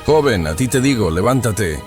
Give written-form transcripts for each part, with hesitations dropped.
Joven, a ti te digo, levántate.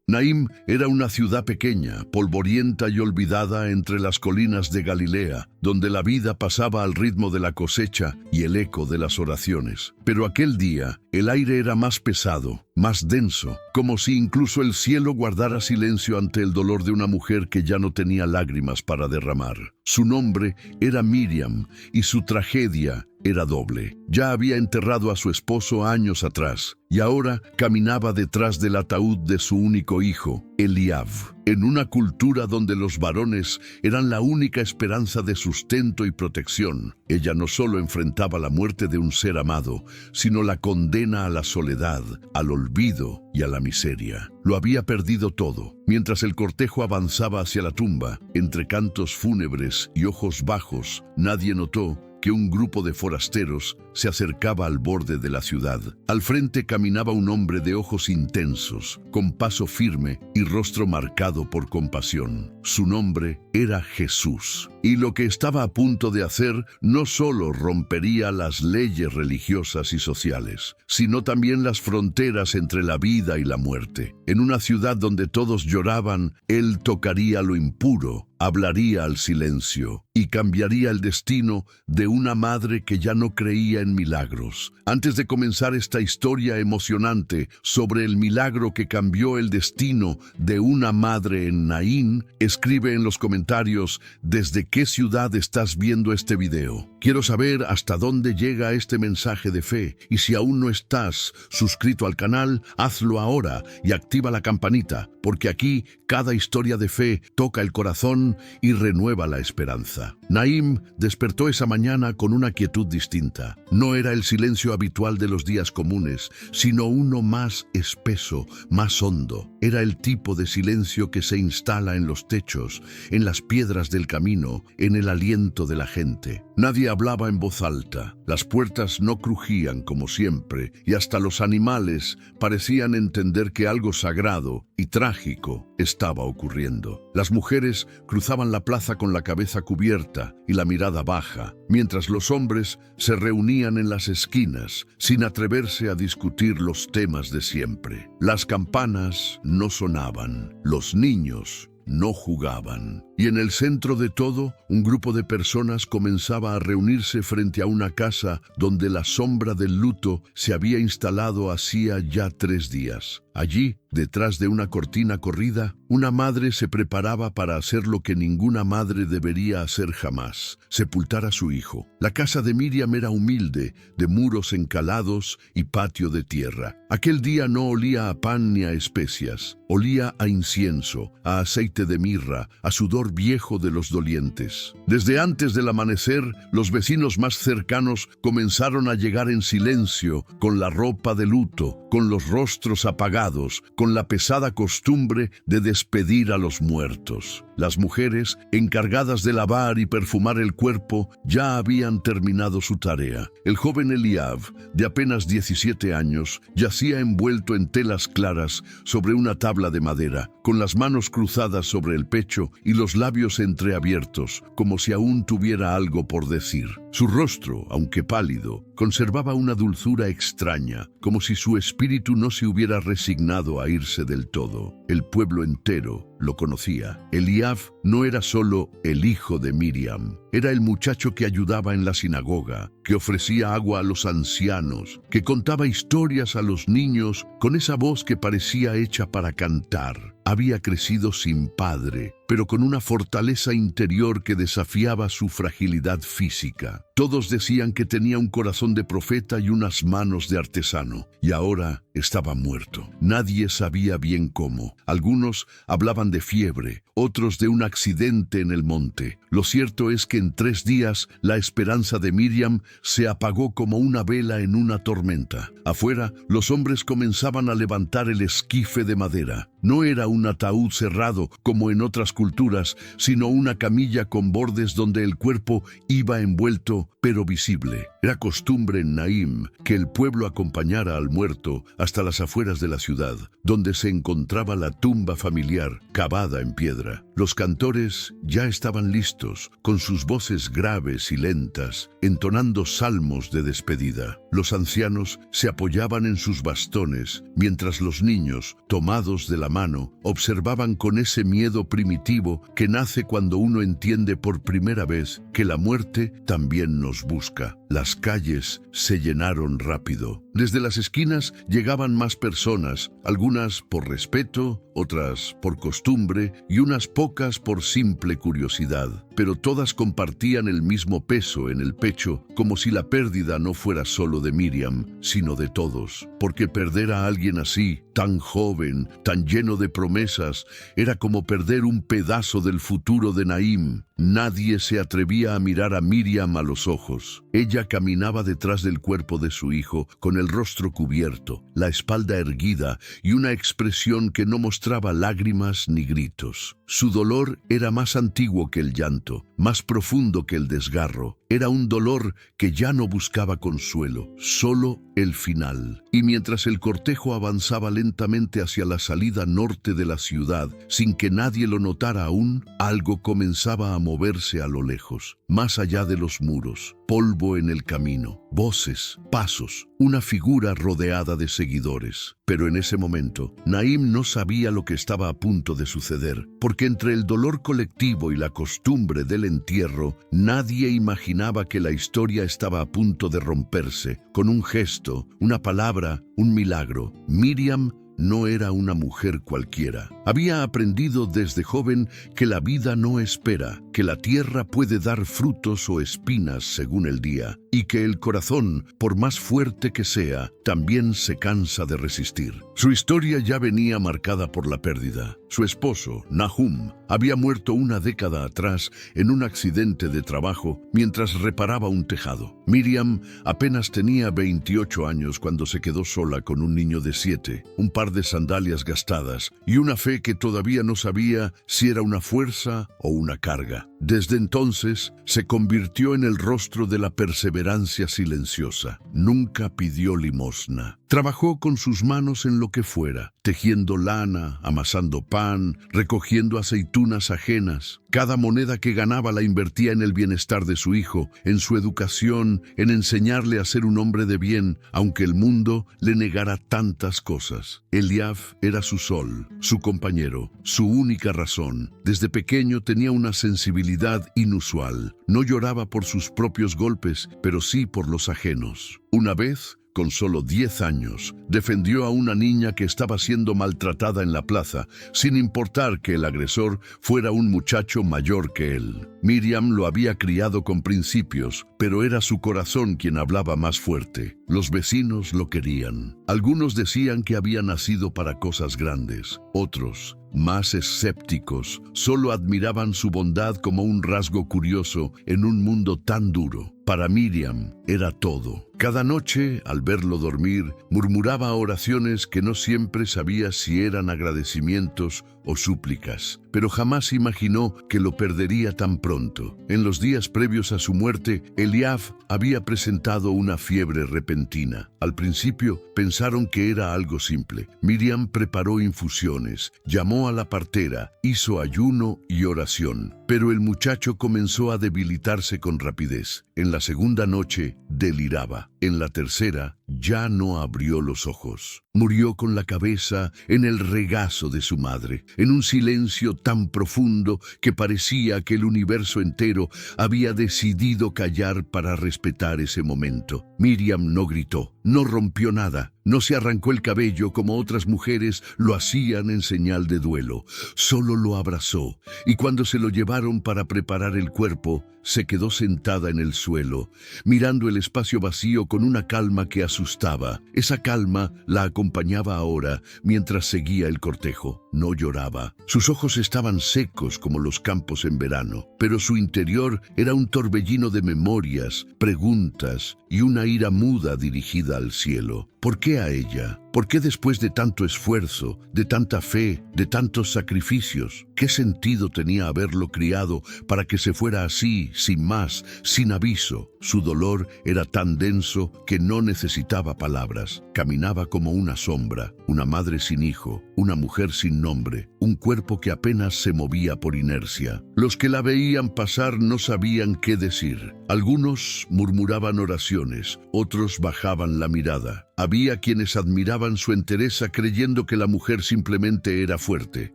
Naín era una ciudad pequeña, polvorienta y olvidada entre las colinas de Galilea, donde la vida pasaba al ritmo de la cosecha y el eco de las oraciones. Pero aquel día, el aire era más pesado, más denso, como si incluso el cielo guardara silencio ante el dolor de una mujer que ya no tenía lágrimas para derramar. Su nombre era Miriam y su tragedia era doble. Ya había enterrado a su esposo años atrás y ahora caminaba detrás del ataúd de su único hijo, Eliab. En una cultura donde los varones eran la única esperanza de sustento y protección, ella no solo enfrentaba la muerte de un ser amado, sino la condena a la soledad, al olvido y a la miseria. Lo había perdido todo. Mientras el cortejo avanzaba hacia la tumba, entre cantos fúnebres y ojos bajos, nadie notó que un grupo de forasteros se acercaba al borde de la ciudad. Al frente caminaba un hombre de ojos intensos, con paso firme y rostro marcado por compasión. Su nombre era Jesús. Y lo que estaba a punto de hacer no solo rompería las leyes religiosas y sociales, sino también las fronteras entre la vida y la muerte. En una ciudad donde todos lloraban, él tocaría lo impuro, hablaría al silencio y cambiaría el destino de una madre que ya no creía en milagros. Antes de comenzar esta historia emocionante sobre el milagro que cambió el destino de una madre en Naín, escribe en los comentarios desde qué ciudad estás viendo este video. Quiero saber hasta dónde llega este mensaje de fe, y si aún no estás suscrito al canal, hazlo ahora y activa la campanita, porque aquí cada historia de fe toca el corazón y renueva la esperanza. Naín despertó esa mañana con una quietud distinta. No era el silencio habitual de los días comunes, sino uno más espeso, más hondo. Era el tipo de silencio que se instala en los techos, en las piedras del camino, en el aliento de la gente. Nadie hablaba en voz alta, las puertas no crujían como siempre, y hasta los animales parecían entender que algo sagrado y trágico estaba ocurriendo. Las mujeres cruzaban la plaza con la cabeza cubierta y la mirada baja, mientras los hombres se reunían en las esquinas, sin atreverse a discutir los temas de siempre. Las campanas no sonaban, los niños no jugaban. Y en el centro de todo, un grupo de personas comenzaba a reunirse frente a una casa donde la sombra del luto se había instalado hacía ya 3 días. Allí, detrás de una cortina corrida, una madre se preparaba para hacer lo que ninguna madre debería hacer jamás: sepultar a su hijo. La casa de Miriam era humilde, de muros encalados y patio de tierra. Aquel día no olía a pan ni a especias, olía a incienso, a aceite de mirra, a sudor viejo de los dolientes. Desde antes del amanecer, los vecinos más cercanos comenzaron a llegar en silencio, con la ropa de luto, con los rostros apagados, con la pesada costumbre de despedir a los muertos. Las mujeres, encargadas de lavar y perfumar el cuerpo, ya habían terminado su tarea. El joven Eliab, de apenas 17 años, yacía envuelto en telas claras sobre una tabla de madera, con las manos cruzadas sobre el pecho y los labios entreabiertos, como si aún tuviera algo por decir. Su rostro, aunque pálido, conservaba una dulzura extraña, como si su espíritu no se hubiera resignado a irse del todo. El pueblo entero lo conocía. Eliab no era solo el hijo de Miriam, era el muchacho que ayudaba en la sinagoga, que ofrecía agua a los ancianos, que contaba historias a los niños con esa voz que parecía hecha para cantar. Había crecido sin padre, pero con una fortaleza interior que desafiaba su fragilidad física. Todos decían que tenía un corazón de profeta y unas manos de artesano, y ahora estaba muerto. Nadie sabía bien cómo. Algunos hablaban de fiebre, otros de un accidente en el monte. Lo cierto es que en 3 días la esperanza de Miriam se apagó como una vela en una tormenta. Afuera, los hombres comenzaban a levantar el esquife de madera. No era un ataúd cerrado como en otras culturas esculturas, sino una camilla con bordes donde el cuerpo iba envuelto pero visible. Era costumbre en Naim que el pueblo acompañara al muerto hasta las afueras de la ciudad, donde se encontraba la tumba familiar cavada en piedra. Los cantores ya estaban listos, con sus voces graves y lentas, entonando salmos de despedida. Los ancianos se apoyaban en sus bastones, mientras los niños, tomados de la mano, observaban con ese miedo primitivo que nace cuando uno entiende por primera vez que la muerte también nos busca. Las calles se llenaron rápido. Desde las esquinas llegaban más personas, algunas por respeto, otras por costumbre y unas pocas por simple curiosidad. Pero todas compartían el mismo peso en el pecho, como si la pérdida no fuera solo de Miriam, sino de todos. Porque perder a alguien así, tan joven, tan lleno de promesas, era como perder un pedazo del futuro de Naim. Nadie se atrevía a mirar a Miriam a los ojos. Ella caminaba detrás del cuerpo de su hijo, con el rostro cubierto, la espalda erguida y una expresión que no mostraba lágrimas ni gritos. Su dolor era más antiguo que el llanto, más profundo que el desgarro. Era un dolor que ya no buscaba consuelo, solo el final. Y mientras el cortejo avanzaba lentamente hacia la salida norte de la ciudad, sin que nadie lo notara aún, algo comenzaba a moverse a lo lejos, más allá de los muros. Polvo en el camino, voces, pasos, una figura rodeada de seguidores. Pero en ese momento, Naim no sabía lo que estaba a punto de suceder, porque entre el dolor colectivo y la costumbre del entierro, nadie imaginaba que la historia estaba a punto de romperse, con un gesto, una palabra, un milagro. Miriam no era una mujer cualquiera. Había aprendido desde joven que la vida no espera, que la tierra puede dar frutos o espinas según el día, y que el corazón, por más fuerte que sea, también se cansa de resistir. Su historia ya venía marcada por la pérdida. Su esposo, Nahum, había muerto una década atrás en un accidente de trabajo mientras reparaba un tejado. Miriam apenas tenía 28 años cuando se quedó sola con un niño de 7, un par de sandalias gastadas y una fe que todavía no sabía si era una fuerza o una carga. Desde entonces se convirtió en el rostro de la perseverancia silenciosa. Nunca pidió limosna. Trabajó con sus manos en lo que fuera, tejiendo lana, amasando pan, recogiendo aceitunas ajenas. Cada moneda que ganaba la invertía en el bienestar de su hijo, en su educación, en enseñarle a ser un hombre de bien, aunque el mundo le negara tantas cosas. Eliaf era su sol, su compañero, su única razón. Desde pequeño tenía una sensibilidad inusual. No lloraba por sus propios golpes, pero sí por los ajenos. Una vez, con solo 10 años, defendió a una niña que estaba siendo maltratada en la plaza, sin importar que el agresor fuera un muchacho mayor que él. Miriam lo había criado con principios, pero era su corazón quien hablaba más fuerte. Los vecinos lo querían. Algunos decían que había nacido para cosas grandes. Otros, más escépticos, solo admiraban su bondad como un rasgo curioso en un mundo tan duro. Para Miriam era todo. Cada noche, al verlo dormir, murmuraba oraciones que no siempre sabía si eran agradecimientos o súplicas, pero jamás imaginó que lo perdería tan pronto. En los días previos a su muerte, Eliaf había presentado una fiebre repentina. Al principio pensaron que era algo simple. Miriam preparó infusiones, llamó a la partera, hizo ayuno y oración, pero el muchacho comenzó a debilitarse con rapidez. En la segunda noche, deliraba. En la tercera, ya no abrió los ojos. Murió con la cabeza en el regazo de su madre, en un silencio tan profundo que parecía que el universo entero había decidido callar para respetar ese momento. Miriam no gritó, no rompió nada, no se arrancó el cabello como otras mujeres lo hacían en señal de duelo. Solo lo abrazó, y cuando se lo llevaron para preparar el cuerpo, se quedó sentada en el suelo, mirando el espacio vacío con una calma que asustaba. Esa calma la acompañaba ahora mientras seguía el cortejo. No lloraba. Sus ojos estaban secos como los campos en verano, pero su interior era un torbellino de memorias, preguntas y una ira muda dirigida al cielo. ¿Por qué a ella? ¿Por qué después de tanto esfuerzo, de tanta fe, de tantos sacrificios? ¿Qué sentido tenía haberlo criado para que se fuera así, sin más, sin aviso? Su dolor era tan denso que no necesitaba palabras. Caminaba como una sombra, una madre sin hijo, una mujer sin nombre, un cuerpo que apenas se movía por inercia. Los que la veían pasar no sabían qué decir. Algunos murmuraban oraciones, otros bajaban la mirada. Había quienes admiraban su entereza creyendo que la mujer simplemente era fuerte,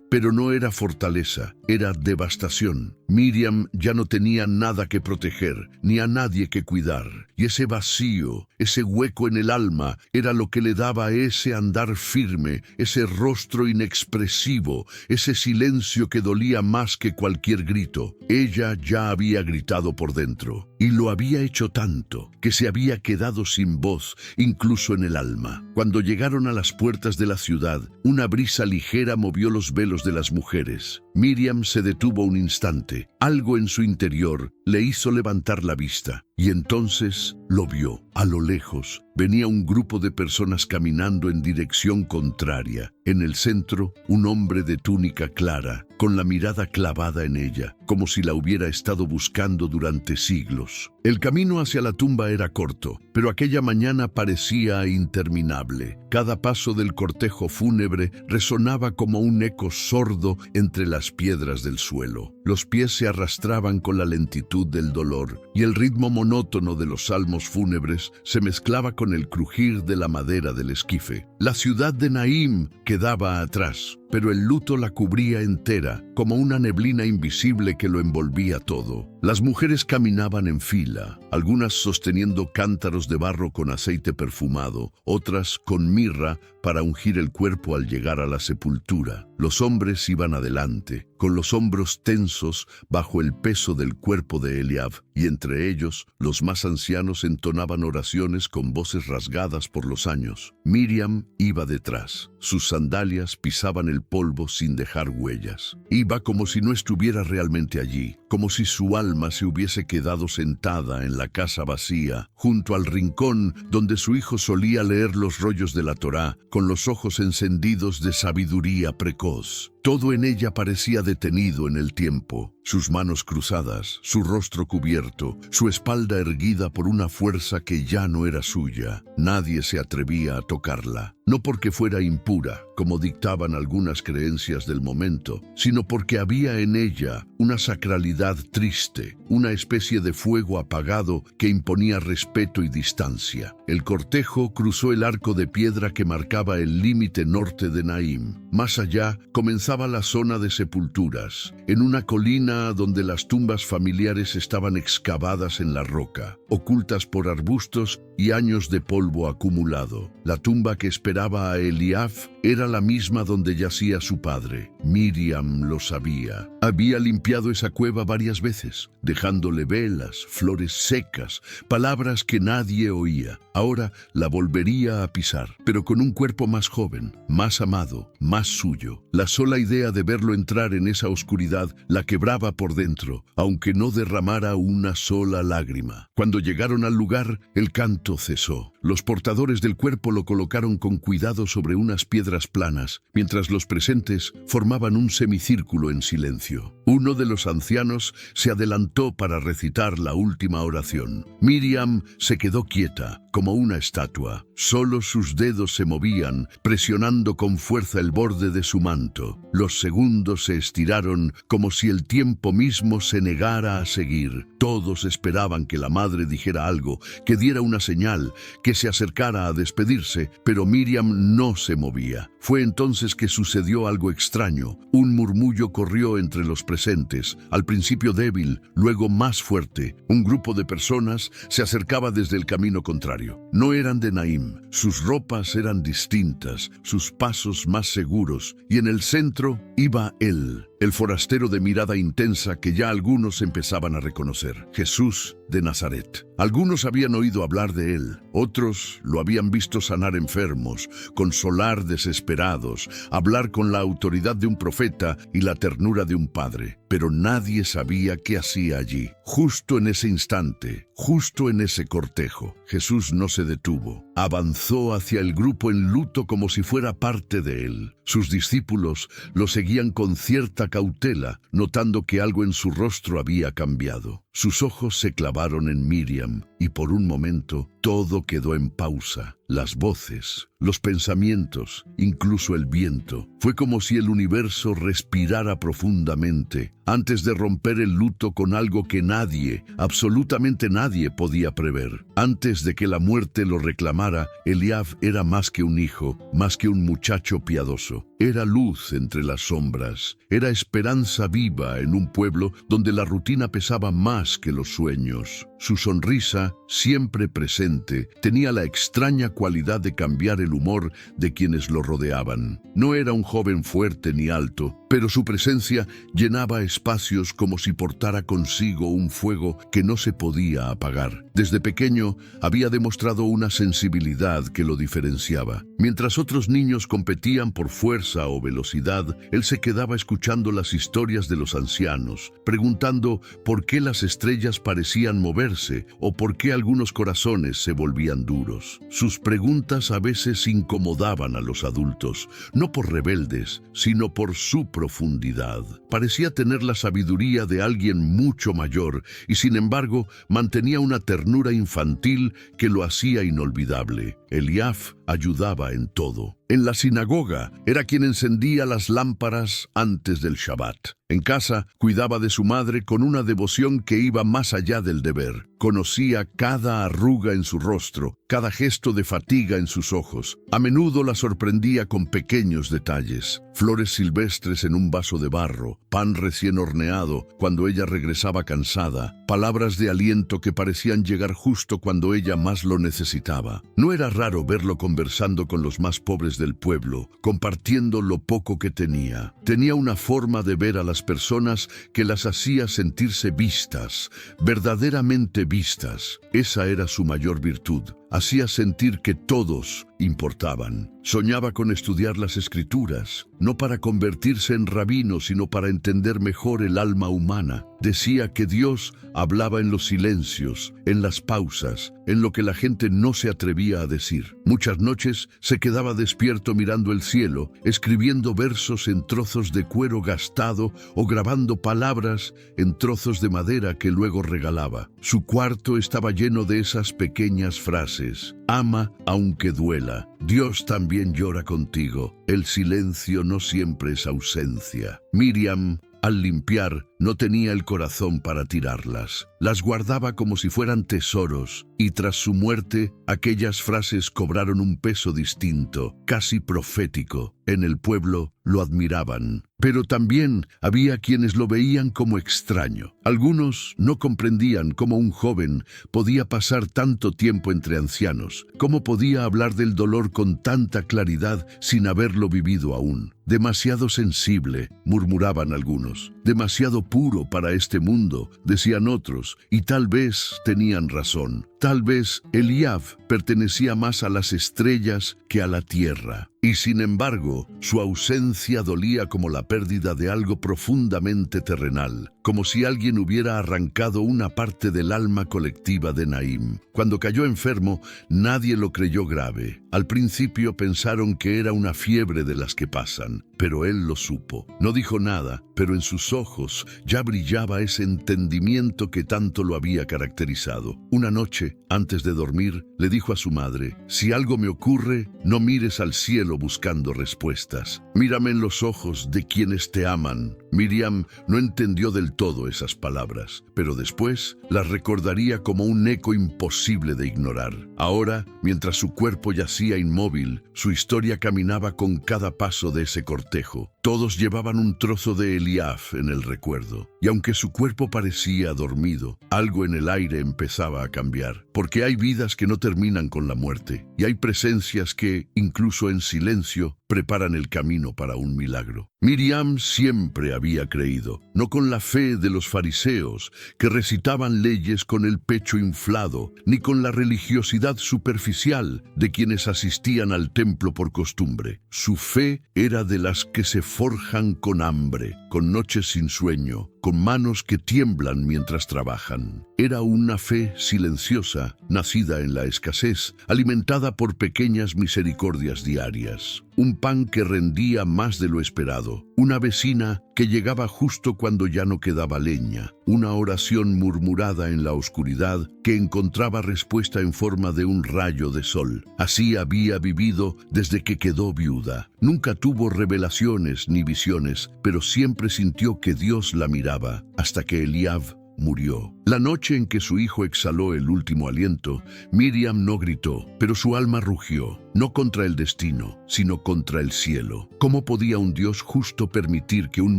pero no era fortaleza, era devastación. Miriam ya no tenía nada que proteger, ni a nadie que cuidar, y ese vacío, ese hueco en el alma, era lo que le daba ese andar firme, ese rostro inexpresivo, ese silencio que dolía más que cualquier grito. Ella ya había gritado por dentro, y lo había hecho tanto, que se había quedado sin voz, incluso en el alma. Cuando llegaron a las puertas de la ciudad, una brisa ligera movió los velos de las mujeres. Miriam se detuvo un instante. Algo en su interior le hizo levantar la vista, y entonces lo vio. A lo lejos venía un grupo de personas caminando en dirección contraria. En el centro, un hombre de túnica clara, con la mirada clavada en ella, como si la hubiera estado buscando durante siglos. El camino hacia la tumba era corto, pero aquella mañana parecía interminable. Cada paso del cortejo fúnebre resonaba como un eco sordo entre las piedras del suelo. Los pies se arrastraban con la lentitud del dolor, y el ritmo monótono de los salmos fúnebres se mezclaba con el crujir de la madera del esquife. La ciudad de Naim quedaba atrás, pero el luto la cubría entera, como una neblina invisible que lo envolvía todo. Las mujeres caminaban en fila, algunas sosteniendo cántaros de barro con aceite perfumado, otras con mirra para ungir el cuerpo al llegar a la sepultura. Los hombres iban adelante, con los hombros tensos bajo el peso del cuerpo de Eliab, y entre ellos los más ancianos entonaban oraciones con voces rasgadas por los años. Miriam iba detrás. Sus sandalias pisaban el polvo sin dejar huellas. Iba como si no estuviera realmente allí, como si su alma se hubiese quedado sentada en la casa vacía, junto al rincón donde su hijo solía leer los rollos de la Torá, con los ojos encendidos de sabiduría precoz. Todo en ella parecía detenido en el tiempo, sus manos cruzadas, su rostro cubierto, su espalda erguida por una fuerza que ya no era suya. Nadie se atrevía a tocarla, no porque fuera impura, como dictaban algunas creencias del momento, sino porque había en ella una sacralidad triste, una especie de fuego apagado que imponía respeto y distancia. El cortejo cruzó el arco de piedra que marcaba el límite norte de Naim. Más allá comenzaba la zona de sepulturas, en una colina donde las tumbas familiares estaban excavadas en la roca, ocultas por arbustos y años de polvo acumulado. La tumba que esperaba a Eliab era la misma donde yacía su padre. Miriam lo sabía. Había limpiado esa cueva varias veces, dejándole velas, flores secas, palabras que nadie oía. Ahora la volvería a pisar, pero con un cuerpo más joven, más amado, más suyo. La sola idea de verlo entrar en esa oscuridad la quebraba por dentro, aunque no derramara una sola lágrima. Cuando llegaron al lugar, el canto cesó. Los portadores del cuerpo lo colocaron con cuidado sobre unas piedras planas, mientras los presentes formaban un semicírculo en silencio. Uno de los ancianos se adelantó para recitar la última oración. Miriam se quedó quieta, como una estatua. Solo sus dedos se movían, presionando con fuerza el borde de su manto. Los segundos se estiraron como si el tiempo mismo se negara a seguir. Todos esperaban que la madre dijera algo, que diera una señal, que se acercara a despedirse, pero Miriam no se movía. Fue entonces que sucedió algo extraño. Un murmullo corrió entre los presentes, al principio débil, luego más fuerte. Un grupo de personas se acercaba desde el camino contrario. No eran de Naim. Sus ropas eran distintas, sus pasos más seguros, y en el centro iba él, el forastero de mirada intensa que ya algunos empezaban a reconocer, Jesús de Nazaret. Algunos habían oído hablar de él, otros lo habían visto sanar enfermos, consolar desesperados, hablar con la autoridad de un profeta y la ternura de un padre. pero nadie sabía qué hacía allí. Justo en ese instante, justo en ese cortejo, Jesús no se detuvo. Avanzó hacia el grupo en luto como si fuera parte de él. Sus discípulos lo seguían con cierta cautela, notando que algo en su rostro había cambiado. Sus ojos se clavaron en Miriam y por un momento todo quedó en pausa. Las voces, los pensamientos, incluso el viento. Fue como si el universo respirara profundamente antes de romper el luto con algo que nadie, absolutamente nadie podía prever. Antes de que la muerte lo reclamara, Eliab era más que un hijo, más que un muchacho piadoso. Era luz entre las sombras, era esperanza viva en un pueblo donde la rutina pesaba más que los sueños. Su sonrisa, siempre presente, tenía la extraña cualidad de cambiar el humor de quienes lo rodeaban. No era un joven fuerte ni alto, pero su presencia llenaba espacios como si portara consigo un fuego que no se podía apagar. Desde pequeño había demostrado una sensibilidad que lo diferenciaba. Mientras otros niños competían por fuerza o velocidad, él se quedaba escuchando las historias de los ancianos, preguntando por qué las estrellas parecían moverse o por qué algunos corazones se volvían duros. Sus preguntas a veces incomodaban a los adultos, no por rebeldes, sino por su profundidad. Parecía tener la sabiduría de alguien mucho mayor y sin embargo mantenía una ternura infantil que lo hacía inolvidable. Eliab ayudaba en todo. En la sinagoga era quien encendía las lámparas antes del Shabbat. En casa cuidaba de su madre con una devoción que iba más allá del deber. Conocía cada arruga en su rostro, cada gesto de fatiga en sus ojos. A menudo la sorprendía con pequeños detalles. Flores silvestres en un vaso de barro, pan recién horneado cuando ella regresaba cansada, palabras de aliento que parecían llegar justo cuando ella más lo necesitaba. No era raro verlo conversando con los más pobres del pueblo, compartiendo lo poco que tenía. Tenía una forma de ver a las personas que las hacía sentirse vistas, verdaderamente vistas. Esa era su mayor virtud. Hacía sentir que todos importaban. Soñaba con estudiar las escrituras, no para convertirse en rabino, sino para entender mejor el alma humana. Decía que Dios hablaba en los silencios, en las pausas, en lo que la gente no se atrevía a decir. Muchas noches se quedaba despierto mirando el cielo, escribiendo versos en trozos de cuero gastado o grabando palabras en trozos de madera que luego regalaba. Su cuarto estaba lleno de esas pequeñas frases. Ama aunque duela. Dios también llora contigo. El silencio no siempre es ausencia. Miriam, al limpiar, no tenía el corazón para tirarlas. Las guardaba como si fueran tesoros, y tras su muerte, aquellas frases cobraron un peso distinto, casi profético. En el pueblo lo admiraban, pero también había quienes lo veían como extraño. Algunos no comprendían cómo un joven podía pasar tanto tiempo entre ancianos, cómo podía hablar del dolor con tanta claridad sin haberlo vivido aún. Demasiado sensible, murmuraban algunos. Demasiado puro para este mundo, decían otros, y tal vez tenían razón. Tal vez Eliab pertenecía más a las estrellas que a la tierra. Y sin embargo, su ausencia dolía como la pérdida de algo profundamente terrenal, como si alguien hubiera arrancado una parte del alma colectiva de Naim. Cuando cayó enfermo, nadie lo creyó grave. Al principio pensaron que era una fiebre de las que pasan, pero él lo supo. No dijo nada, pero en sus ojos ya brillaba ese entendimiento que tanto lo había caracterizado. Una noche, antes de dormir, le dijo a su madre: «Si algo me ocurre, no mires al cielo buscando respuestas. Mírame en los ojos de quienes te aman». Miriam no entendió del todo esas palabras, pero después las recordaría como un eco imposible de ignorar. Ahora, mientras su cuerpo yacía inmóvil, su historia caminaba con cada paso de ese cortejo. Todos llevaban un trozo de Eliab en el recuerdo, y aunque su cuerpo parecía dormido, algo en el aire empezaba a cambiar, porque hay vidas que no terminan con la muerte, y hay presencias que, incluso en silencio, preparan el camino para un milagro. Miriam siempre había creído, no con la fe de los fariseos, que recitaban leyes con el pecho inflado, ni con la religiosidad superficial de quienes asistían al templo por costumbre. Su fe era de las que se forjan con hambre, con noches sin sueño, con manos que tiemblan mientras trabajan. Era una fe silenciosa, nacida en la escasez, alimentada por pequeñas misericordias diarias. Un pan que rendía más de lo esperado, una vecina que llegaba justo cuando ya no quedaba leña, una oración murmurada en la oscuridad que encontraba respuesta en forma de un rayo de sol. Así había vivido desde que quedó viuda. Nunca tuvo revelaciones ni visiones, pero siempre sintió que Dios la miraba, hasta que Eliab murió. La noche en que su hijo exhaló el último aliento, Miriam no gritó, pero su alma rugió, no contra el destino, sino contra el cielo. ¿Cómo podía un Dios justo permitir que un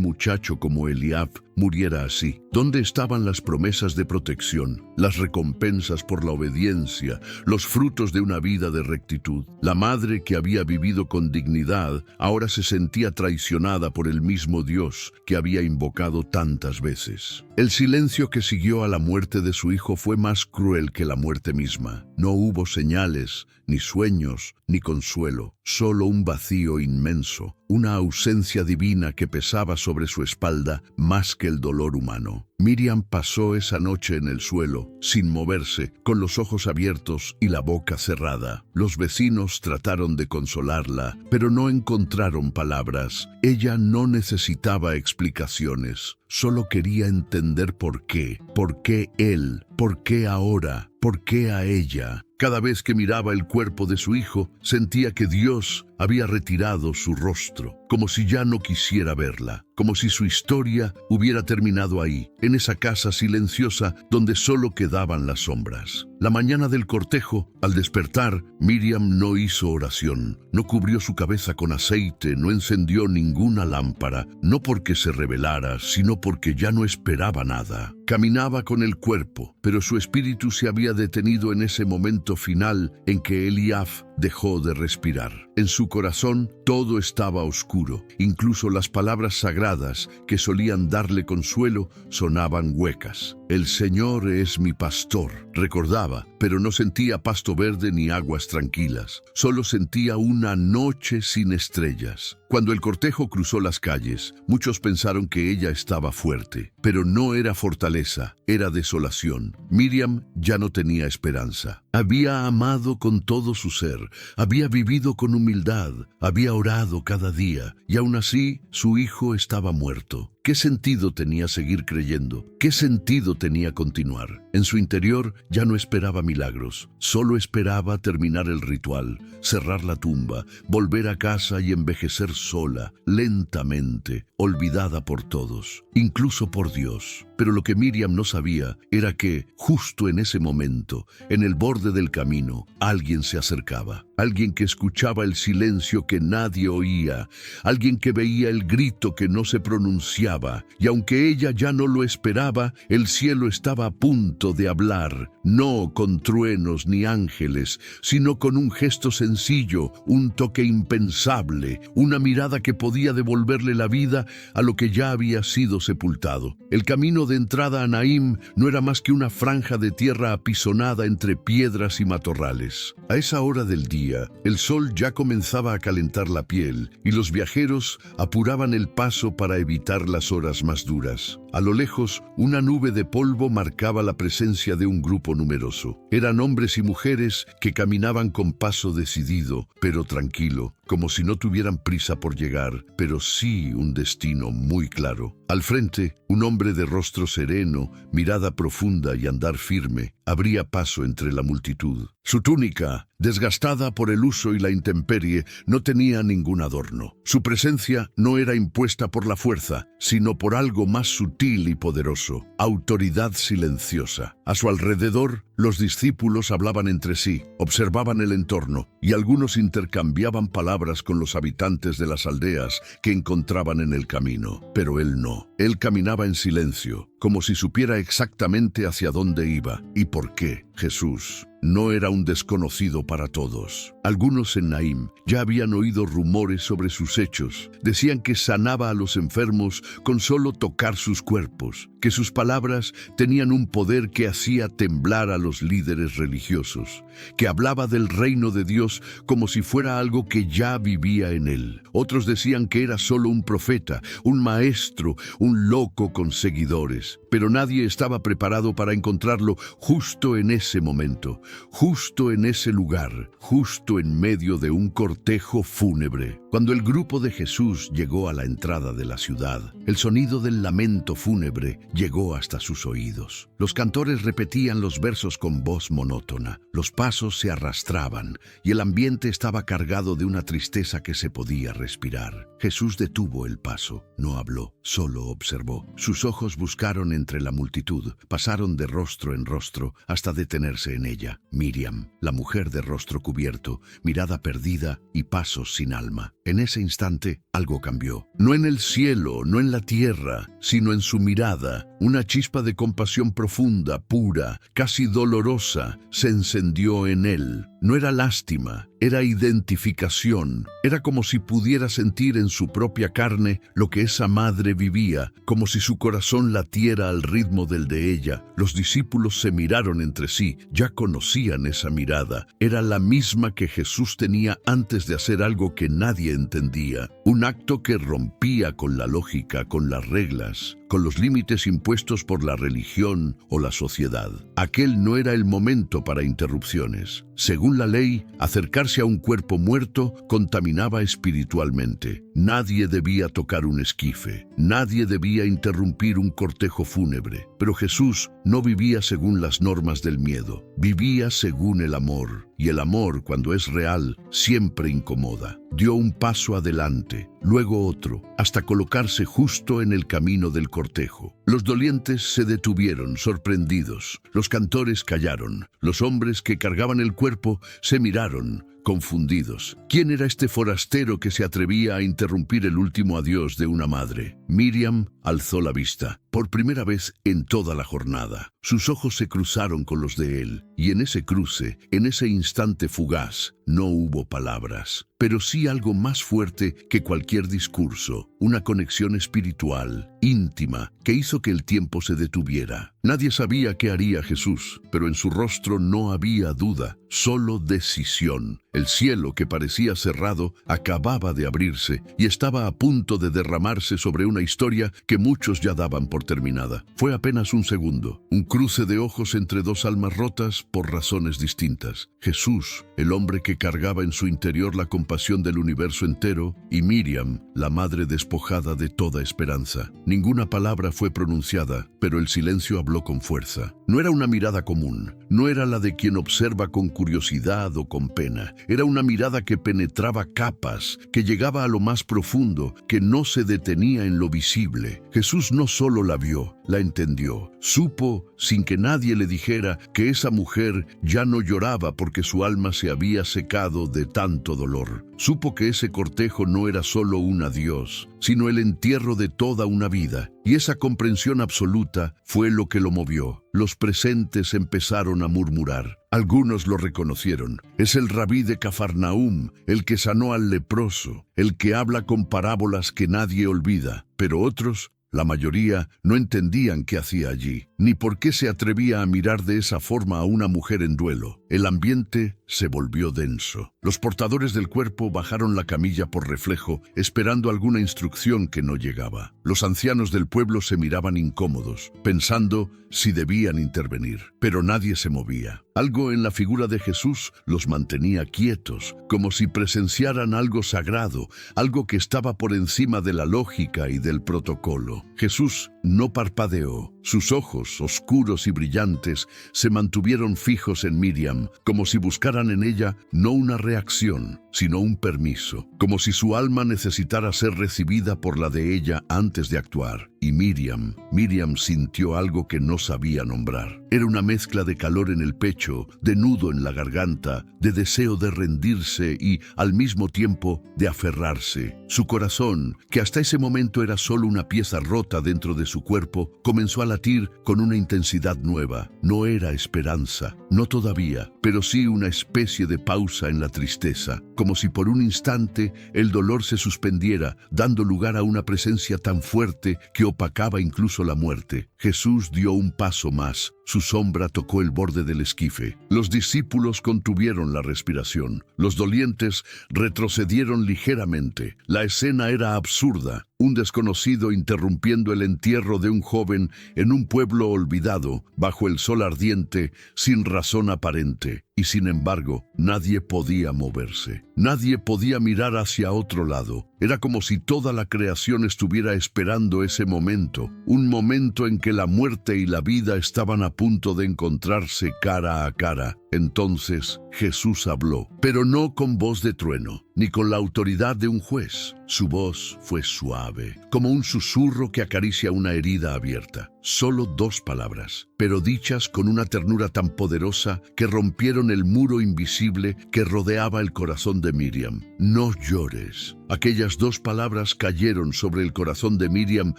muchacho como Eliab muriera así? ¿Dónde estaban las promesas de protección, las recompensas por la obediencia, los frutos de una vida de rectitud? La madre que había vivido con dignidad ahora se sentía traicionada por el mismo Dios que había invocado tantas veces. El silencio que siguió a la muerte de su hijo fue más cruel que la muerte misma. No hubo señales, ni sueños, ni consuelo, solo un vacío inmenso, una ausencia divina que pesaba sobre su espalda más que el dolor humano. Miriam pasó esa noche en el suelo, sin moverse, con los ojos abiertos y la boca cerrada. Los vecinos trataron de consolarla, pero no encontraron palabras. Ella no necesitaba explicaciones, solo quería entender por qué. ¿Por qué él? ¿Por qué ahora? ¿Por qué a ella? Cada vez que miraba el cuerpo de su hijo, sentía que Dios había retirado su rostro, como si ya no quisiera verla, como si su historia hubiera terminado ahí, en esa casa silenciosa donde solo quedaban las sombras. La mañana del cortejo, al despertar, Miriam no hizo oración, no cubrió su cabeza con aceite, no encendió ninguna lámpara, no porque se rebelara, sino porque ya no esperaba nada. Caminaba con el cuerpo, pero su espíritu se había detenido en ese momento final en que Eliab dejó de respirar. En su corazón todo estaba oscuro, incluso las palabras sagradas que solían darle consuelo sonaban huecas. El Señor es mi pastor, recordaba, pero no sentía pasto verde ni aguas tranquilas. Solo sentía una noche sin estrellas. Cuando el cortejo cruzó las calles, muchos pensaron que ella estaba fuerte, pero no era fortaleza, era desolación. Miriam ya no tenía esperanza. Había amado con todo su ser, había vivido con humildad, había orado cada día, y aún así su hijo estaba muerto. ¿Qué sentido tenía seguir creyendo? ¿Qué sentido tenía continuar? En su interior ya no esperaba milagros, solo esperaba terminar el ritual, cerrar la tumba, volver a casa y envejecer sola, lentamente, olvidada por todos, incluso por Dios. Pero lo que Miriam no sabía era que, justo en ese momento, en el borde del camino, alguien se acercaba. Alguien que escuchaba el silencio que nadie oía, alguien que veía el grito que no se pronunciaba, y aunque ella ya no lo esperaba, el cielo estaba a punto de hablar, no con truenos ni ángeles, sino con un gesto sencillo, un toque impensable, una mirada que podía devolverle la vida a lo que ya había sido sepultado. El camino de entrada a Naim no era más que una franja de tierra apisonada entre piedras y matorrales. A esa hora del día, el sol ya comenzaba a calentar la piel y los viajeros apuraban el paso para evitar las horas más duras. A lo lejos, una nube de polvo marcaba la presencia de un grupo numeroso. Eran hombres y mujeres que caminaban con paso decidido, pero tranquilo, como si no tuvieran prisa por llegar, pero sí un destino muy claro. Al frente, un hombre de rostro sereno, mirada profunda y andar firme, abría paso entre la multitud. Su túnica, desgastada por el uso y la intemperie, no tenía ningún adorno. Su presencia no era impuesta por la fuerza, sino por algo más sutil y poderoso, autoridad silenciosa. A su alrededor, los discípulos hablaban entre sí, observaban el entorno, y algunos intercambiaban palabras con los habitantes de las aldeas que encontraban en el camino. Pero él no. Él caminaba en silencio, como si supiera exactamente hacia dónde iba y por qué. Jesús no era un desconocido para todos. Algunos en Naim ya habían oído rumores sobre sus hechos. Decían que sanaba a los enfermos con solo tocar sus cuerpos, que sus palabras tenían un poder que hacía temblar a los líderes religiosos, que hablaba del reino de Dios como si fuera algo que ya vivía en él. Otros decían que era solo un profeta, un maestro, un un loco con seguidores, pero nadie estaba preparado para encontrarlo justo en ese momento, justo en ese lugar, justo en medio de un cortejo fúnebre. Cuando el grupo de Jesús llegó a la entrada de la ciudad, el sonido del lamento fúnebre llegó hasta sus oídos. Los cantores repetían los versos con voz monótona, los pasos se arrastraban y el ambiente estaba cargado de una tristeza que se podía respirar. Jesús detuvo el paso, no habló, solo observó. Sus ojos buscaron entre la multitud, pasaron de rostro en rostro hasta detenerse en ella. Miriam, la mujer de rostro cubierto, mirada perdida y pasos sin alma. En ese instante, algo cambió. No en el cielo, no en la tierra, sino en su mirada. Una chispa de compasión profunda, pura, casi dolorosa, se encendió en él. No era lástima, era identificación. Era como si pudiera sentir en su propia carne lo que esa madre vivía, como si su corazón latiera al ritmo del de ella. Los discípulos se miraron entre sí, ya conocían esa mirada. Era la misma que Jesús tenía antes de hacer algo que nadie entendía. Un acto que rompía con la lógica, con las reglas, con los límites impuestos por la religión o la sociedad. Aquel no era el momento para interrupciones. Según la ley, acercarse a un cuerpo muerto contaminaba espiritualmente. Nadie debía tocar un esquife, nadie debía interrumpir un cortejo fúnebre. Pero Jesús no vivía según las normas del miedo, vivía según el amor. Y el amor, cuando es real, siempre incomoda. Dio un paso adelante, luego otro, hasta colocarse justo en el camino del cortejo. Los dolientes se detuvieron, sorprendidos. Los cantores callaron. Los hombres que cargaban el cuerpo se miraron, confundidos. ¿Quién era este forastero que se atrevía a interrumpir el último adiós de una madre? Miriam alzó la vista, por primera vez en toda la jornada. Sus ojos se cruzaron con los de él, y en ese cruce, en ese instante fugaz, no hubo palabras, pero sí algo más fuerte que cualquier discurso, una conexión espiritual, íntima, que hizo que el tiempo se detuviera. Nadie sabía qué haría Jesús, pero en su rostro no había duda, solo decisión. El cielo, que parecía cerrado, acababa de abrirse y estaba a punto de derramarse sobre una historia que muchos ya daban por terminada. Fue apenas un segundo, un cruce de ojos entre dos almas rotas por razones distintas. Jesús, el hombre que cargaba en su interior la compasión del universo entero, y Miriam, la madre despojada de toda esperanza. Ninguna palabra fue pronunciada, pero el silencio habló con fuerza. No era una mirada común, no era la de quien observa con curiosidad o con pena. Era una mirada que penetraba capas, que llegaba a lo más profundo, que no se detenía en lo visible. Jesús no solo la vio, la entendió. Supo, sin que nadie le dijera, que esa mujer ya no lloraba porque su alma se había secado de tanto dolor. Supo que ese cortejo no era solo un adiós, sino el entierro de toda una vida. Y esa comprensión absoluta fue lo que lo movió. Los presentes empezaron a murmurar. Algunos lo reconocieron. Es el rabí de Cafarnaúm, el que sanó al leproso, el que habla con parábolas que nadie olvida. Pero otros, la mayoría, no entendían qué hacía allí, ni por qué se atrevía a mirar de esa forma a una mujer en duelo. El ambiente se volvió denso. Los portadores del cuerpo bajaron la camilla por reflejo, esperando alguna instrucción que no llegaba. Los ancianos del pueblo se miraban incómodos, pensando si debían intervenir, pero nadie se movía. Algo en la figura de Jesús los mantenía quietos, como si presenciaran algo sagrado, algo que estaba por encima de la lógica y del protocolo. Jesús no parpadeó. Sus ojos, oscuros y brillantes, se mantuvieron fijos en Miriam, como si buscaran en ella no una reacción, sino un permiso, como si su alma necesitara ser recibida por la de ella antes de actuar. Y Miriam sintió algo que no sabía nombrar. Era una mezcla de calor en el pecho, de nudo en la garganta, de deseo de rendirse y, al mismo tiempo, de aferrarse. Su corazón, que hasta ese momento era solo una pieza rota dentro de su cuerpo, comenzó a latir con una intensidad nueva. No era esperanza, no todavía, pero sí una especie de pausa en la tristeza, como si por un instante el dolor se suspendiera, dando lugar a una presencia tan fuerte que opacaba incluso la muerte. Jesús dio un paso más, su sombra tocó el borde del esquife. Los discípulos contuvieron la respiración. Los dolientes retrocedieron ligeramente. La escena era absurda. Un desconocido interrumpiendo el entierro de un joven en un pueblo olvidado, bajo el sol ardiente, sin razón aparente. Y sin embargo, nadie podía moverse. Nadie podía mirar hacia otro lado. Era como si toda la creación estuviera esperando ese momento, un momento en que la muerte y la vida estaban a punto de encontrarse cara a cara. Entonces Jesús habló, pero no con voz de trueno, ni con la autoridad de un juez. Su voz fue suave, como un susurro que acaricia una herida abierta. Solo 2 palabras, pero dichas con una ternura tan poderosa que rompieron el muro invisible que rodeaba el corazón de Miriam. No llores. Aquellas 2 palabras cayeron sobre el corazón de Miriam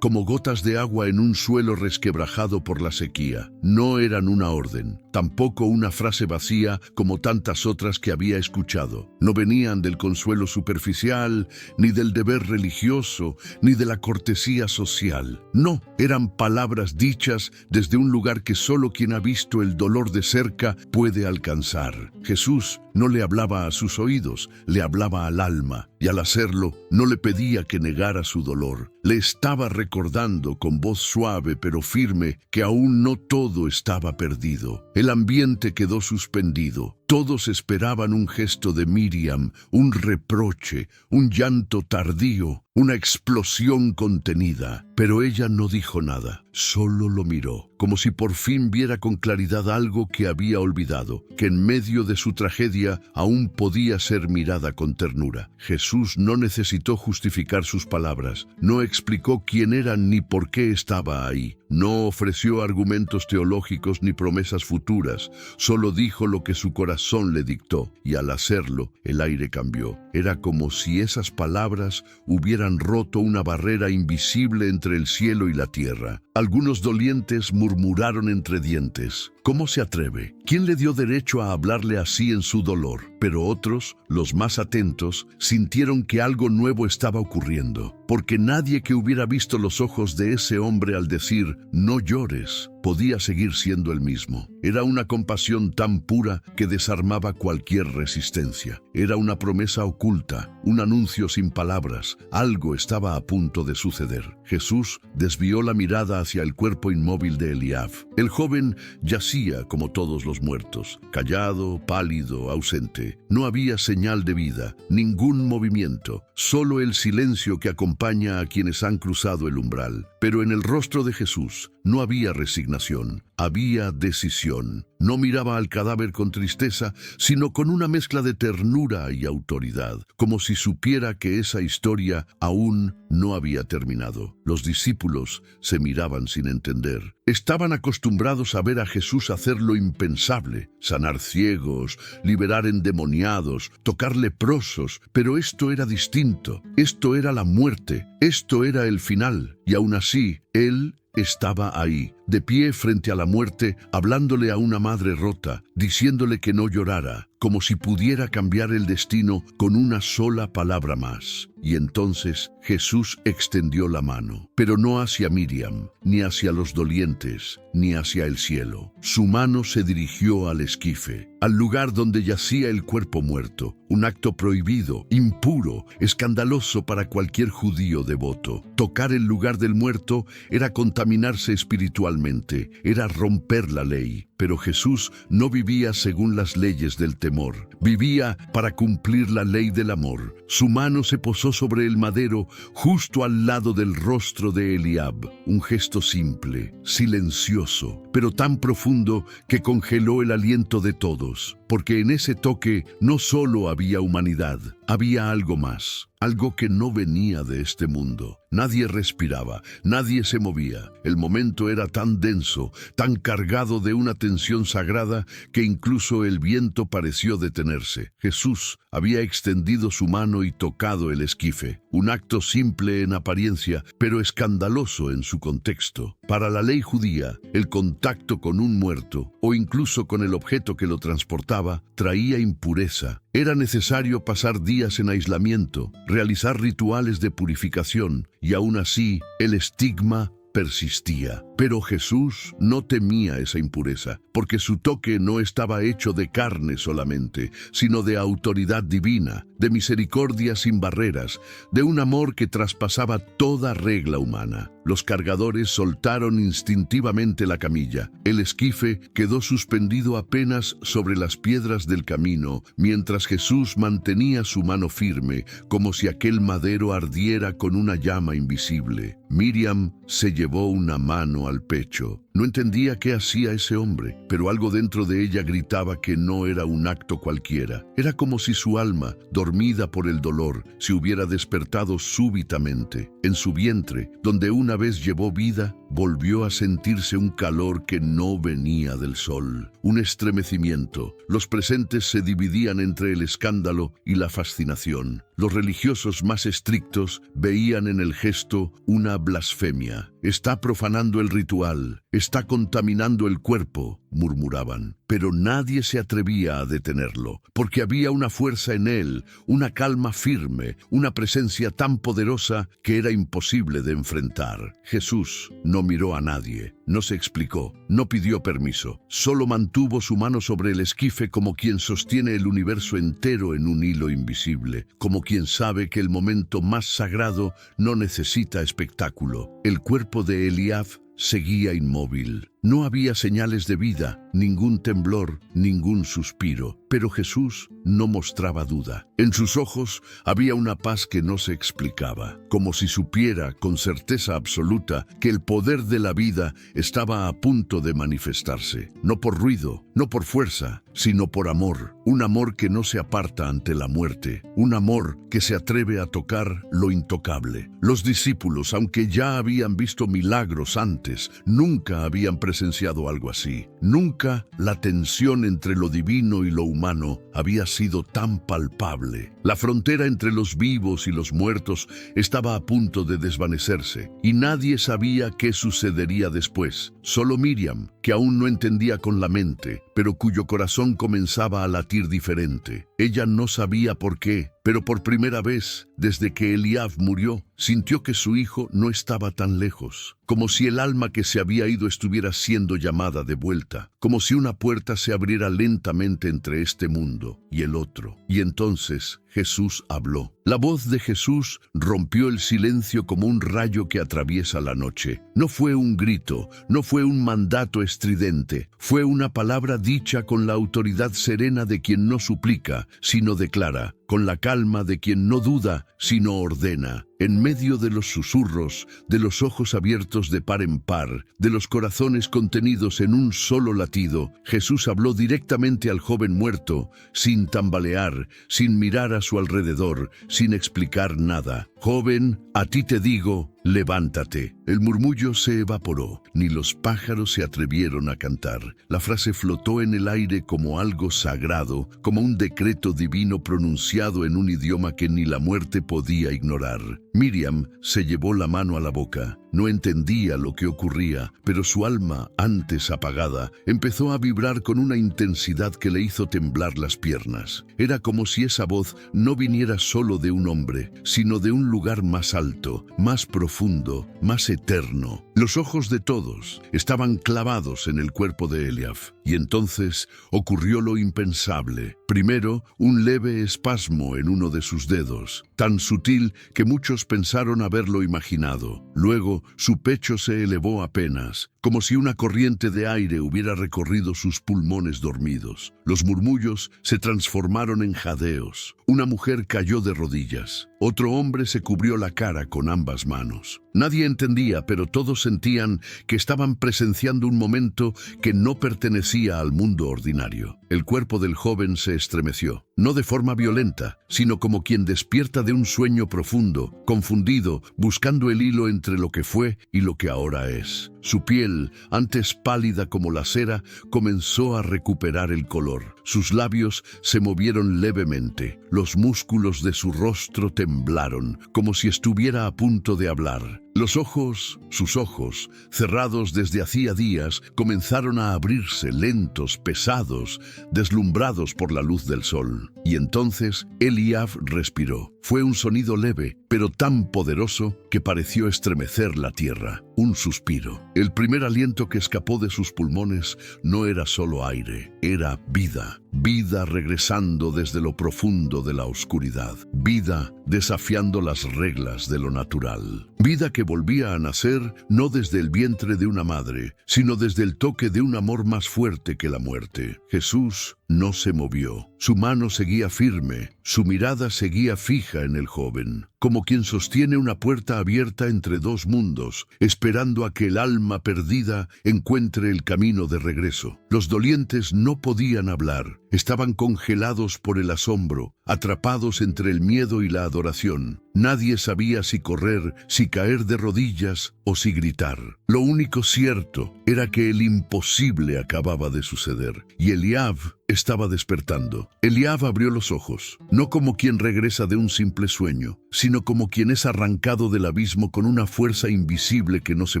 como gotas de agua en un suelo resquebrajado por la sequía. No eran una orden, tampoco una frase vacía como tantas otras que había escuchado. No venían del consuelo superficial, ni del deber religioso, ni de la cortesía social. No, eran palabras dichas desde un lugar que solo quien ha visto el dolor de cerca puede alcanzar. Jesús no le hablaba a sus oídos, le hablaba al alma, y al hacerlo no le pedía que negara su dolor. Le estaba recordando con voz suave pero firme que aún no todo estaba perdido. El ambiente quedó suspendido. Todos esperaban un gesto de Miriam, un reproche, un llanto tardío, una explosión contenida. Pero ella no dijo nada, solo lo miró, como si por fin viera con claridad algo que había olvidado, que en medio de su tragedia aún podía ser mirada con ternura. Jesús no necesitó justificar sus palabras, no explicó quién era ni por qué estaba ahí. No ofreció argumentos teológicos ni promesas futuras, solo dijo lo que su corazón le dictó, y al hacerlo, el aire cambió. Era como si esas palabras hubieran roto una barrera invisible entre el cielo y la tierra. Algunos dolientes murmuraron entre dientes: ¿cómo se atreve? ¿Quién le dio derecho a hablarle así en su dolor? Pero otros, los más atentos, sintieron que algo nuevo estaba ocurriendo, porque nadie que hubiera visto los ojos de ese hombre al decir «no llores» podía seguir siendo el mismo. Era una compasión tan pura que desarmaba cualquier resistencia. Era una promesa oculta, un anuncio sin palabras. Algo estaba a punto de suceder. Jesús desvió la mirada hacia el cuerpo inmóvil de Eliab. El joven yacía como todos los muertos, callado, pálido, ausente. No había señal de vida, ningún movimiento, solo el silencio que acompaña a quienes han cruzado el umbral. Pero en el rostro de Jesús no había resignación, había decisión. No miraba al cadáver con tristeza, sino con una mezcla de ternura y autoridad, como si supiera que esa historia aún no había terminado. Los discípulos se miraban sin entender. Estaban acostumbrados a ver a Jesús hacer lo impensable, sanar ciegos, liberar endemoniados, tocar leprosos, pero esto era distinto. Esto era la muerte, esto era el final, y aún así, Él estaba ahí, de pie frente a la muerte, hablándole a una madre rota, diciéndole que no llorara, como si pudiera cambiar el destino con una sola palabra más. Y entonces Jesús extendió la mano, pero no hacia Miriam, ni hacia los dolientes, ni hacia el cielo. Su mano se dirigió al esquife, al lugar donde yacía el cuerpo muerto, un acto prohibido, impuro, escandaloso para cualquier judío devoto. Tocar el lugar del muerto era contaminarse espiritualmente, era romper la ley. Pero Jesús no vivía según las leyes del temor, vivía para cumplir la ley del amor. Su mano se posó sobre el madero justo al lado del rostro de Eliab, un gesto simple, silencioso, pero tan profundo que congeló el aliento de todos, porque en ese toque no solo había humanidad, había algo más, algo que no venía de este mundo. Nadie respiraba, nadie se movía. El momento era tan denso, tan cargado de una tensión sagrada, que incluso el viento pareció detenerse. Jesús había extendido su mano y tocado el esquife, un acto simple en apariencia, pero escandaloso en su contexto. Para la ley judía, el contacto con un muerto, o incluso con el objeto que lo transportaba, traía impureza. Era necesario pasar días en aislamiento, realizar rituales de purificación, y aún así, el estigma persistía. Pero Jesús no temía esa impureza, porque su toque no estaba hecho de carne solamente, sino de autoridad divina, de misericordia sin barreras, de un amor que traspasaba toda regla humana. Los cargadores soltaron instintivamente la camilla. El esquife quedó suspendido apenas sobre las piedras del camino, mientras Jesús mantenía su mano firme, como si aquel madero ardiera con una llama invisible. Miriam se llevó una mano al pecho. No entendía qué hacía ese hombre, pero algo dentro de ella gritaba que no era un acto cualquiera. Era como si su alma, dormida por el dolor, se hubiera despertado súbitamente. En su vientre, donde una vez llevó vida, volvió a sentirse un calor que no venía del sol, un estremecimiento. Los presentes se dividían entre el escándalo y la fascinación. Los religiosos más estrictos veían en el gesto una blasfemia. Está profanando el ritual, está contaminando el cuerpo, murmuraban. Pero nadie se atrevía a detenerlo, porque había una fuerza en él, una calma firme, una presencia tan poderosa que era imposible de enfrentar. Jesús no miró a nadie, no se explicó, no pidió permiso, solo mantuvo su mano sobre el esquife como quien sostiene el universo entero en un hilo invisible, como quien sabe que el momento más sagrado no necesita espectáculo. El cuerpo de Eliab seguía inmóvil. No había señales de vida, ningún temblor, ningún suspiro, pero Jesús no mostraba duda. En sus ojos había una paz que no se explicaba, como si supiera con certeza absoluta que el poder de la vida estaba a punto de manifestarse, no por ruido, no por fuerza, sino por amor, un amor que no se aparta ante la muerte, un amor que se atreve a tocar lo intocable. Los discípulos, aunque ya habían visto milagros antes, nunca habían presenciado algo así. Nunca la tensión entre lo divino y lo humano había sido tan palpable. La frontera entre los vivos y los muertos estaba a punto de desvanecerse, y nadie sabía qué sucedería después. Solo Miriam, que aún no entendía con la mente, pero cuyo corazón comenzaba a latir diferente. Ella no sabía por qué, pero por primera vez, desde que Eliab murió, sintió que su hijo no estaba tan lejos, como si el alma que se había ido estuviera siendo llamada de vuelta, como si una puerta se abriera lentamente entre este mundo y el otro. Y entonces Jesús habló. La voz de Jesús rompió el silencio como un rayo que atraviesa la noche. No fue un grito, no fue un mandato estridente, fue una palabra dicha con la autoridad serena de quien no suplica, sino declara, con la calma de quien no duda, sino ordena. En medio de los susurros, de los ojos abiertos de par en par, de los corazones contenidos en un solo latido, Jesús habló directamente al joven muerto, sin tambalear, sin mirar a su alrededor, sin explicar nada. Joven, a ti te digo, levántate. El murmullo se evaporó, ni los pájaros se atrevieron a cantar. La frase flotó en el aire como algo sagrado, como un decreto divino pronunciado en un idioma que ni la muerte podía ignorar. Miriam se llevó la mano a la boca. No entendía lo que ocurría, pero su alma, antes apagada, empezó a vibrar con una intensidad que le hizo temblar las piernas. Era como si esa voz no viniera solo de un hombre, sino de un lugar más alto, más profundo, más eterno. Los ojos de todos estaban clavados en el cuerpo de Eliab, y entonces ocurrió lo impensable. Primero, un leve espasmo en uno de sus dedos, tan sutil que muchos pensaron haberlo imaginado. Luego, su pecho se elevó apenas, como si una corriente de aire hubiera recorrido sus pulmones dormidos. Los murmullos se transformaron en jadeos. Una mujer cayó de rodillas. Otro hombre se cubrió la cara con ambas manos. Nadie entendía, pero todos sentían que estaban presenciando un momento que no pertenecía al mundo ordinario. El cuerpo del joven se estremeció, no de forma violenta, sino como quien despierta de un sueño profundo, confundido, buscando el hilo entre lo que fue y lo que ahora es. Su piel, antes pálida como la cera, comenzó a recuperar el color. Sus labios se movieron levemente. Los músculos de su rostro temblaron, como si estuviera a punto de hablar. Los ojos, sus ojos, cerrados desde hacía días, comenzaron a abrirse lentos, pesados, deslumbrados por la luz del sol. Y entonces Eliab respiró. Fue un sonido leve, pero tan poderoso que pareció estremecer la tierra. Un suspiro. El primer aliento que escapó de sus pulmones no era solo aire, era vida. Vida regresando desde lo profundo de la oscuridad. Vida desafiando las reglas de lo natural. Vida que volvía a nacer no desde el vientre de una madre, sino desde el toque de un amor más fuerte que la muerte. Jesús no se movió. Su mano seguía firme, su mirada seguía fija en el joven, como quien sostiene una puerta abierta entre dos mundos, esperando a que el alma perdida encuentre el camino de regreso. Los dolientes no podían hablar, estaban congelados por el asombro, atrapados entre el miedo y la adoración. Nadie sabía si correr, si caer de rodillas o si gritar. Lo único cierto era que el imposible acababa de suceder, y Eliab estaba despertando. Eliab abrió los ojos, no como quien regresa de un simple sueño, sino como quien es arrancado del abismo con una fuerza invisible que no se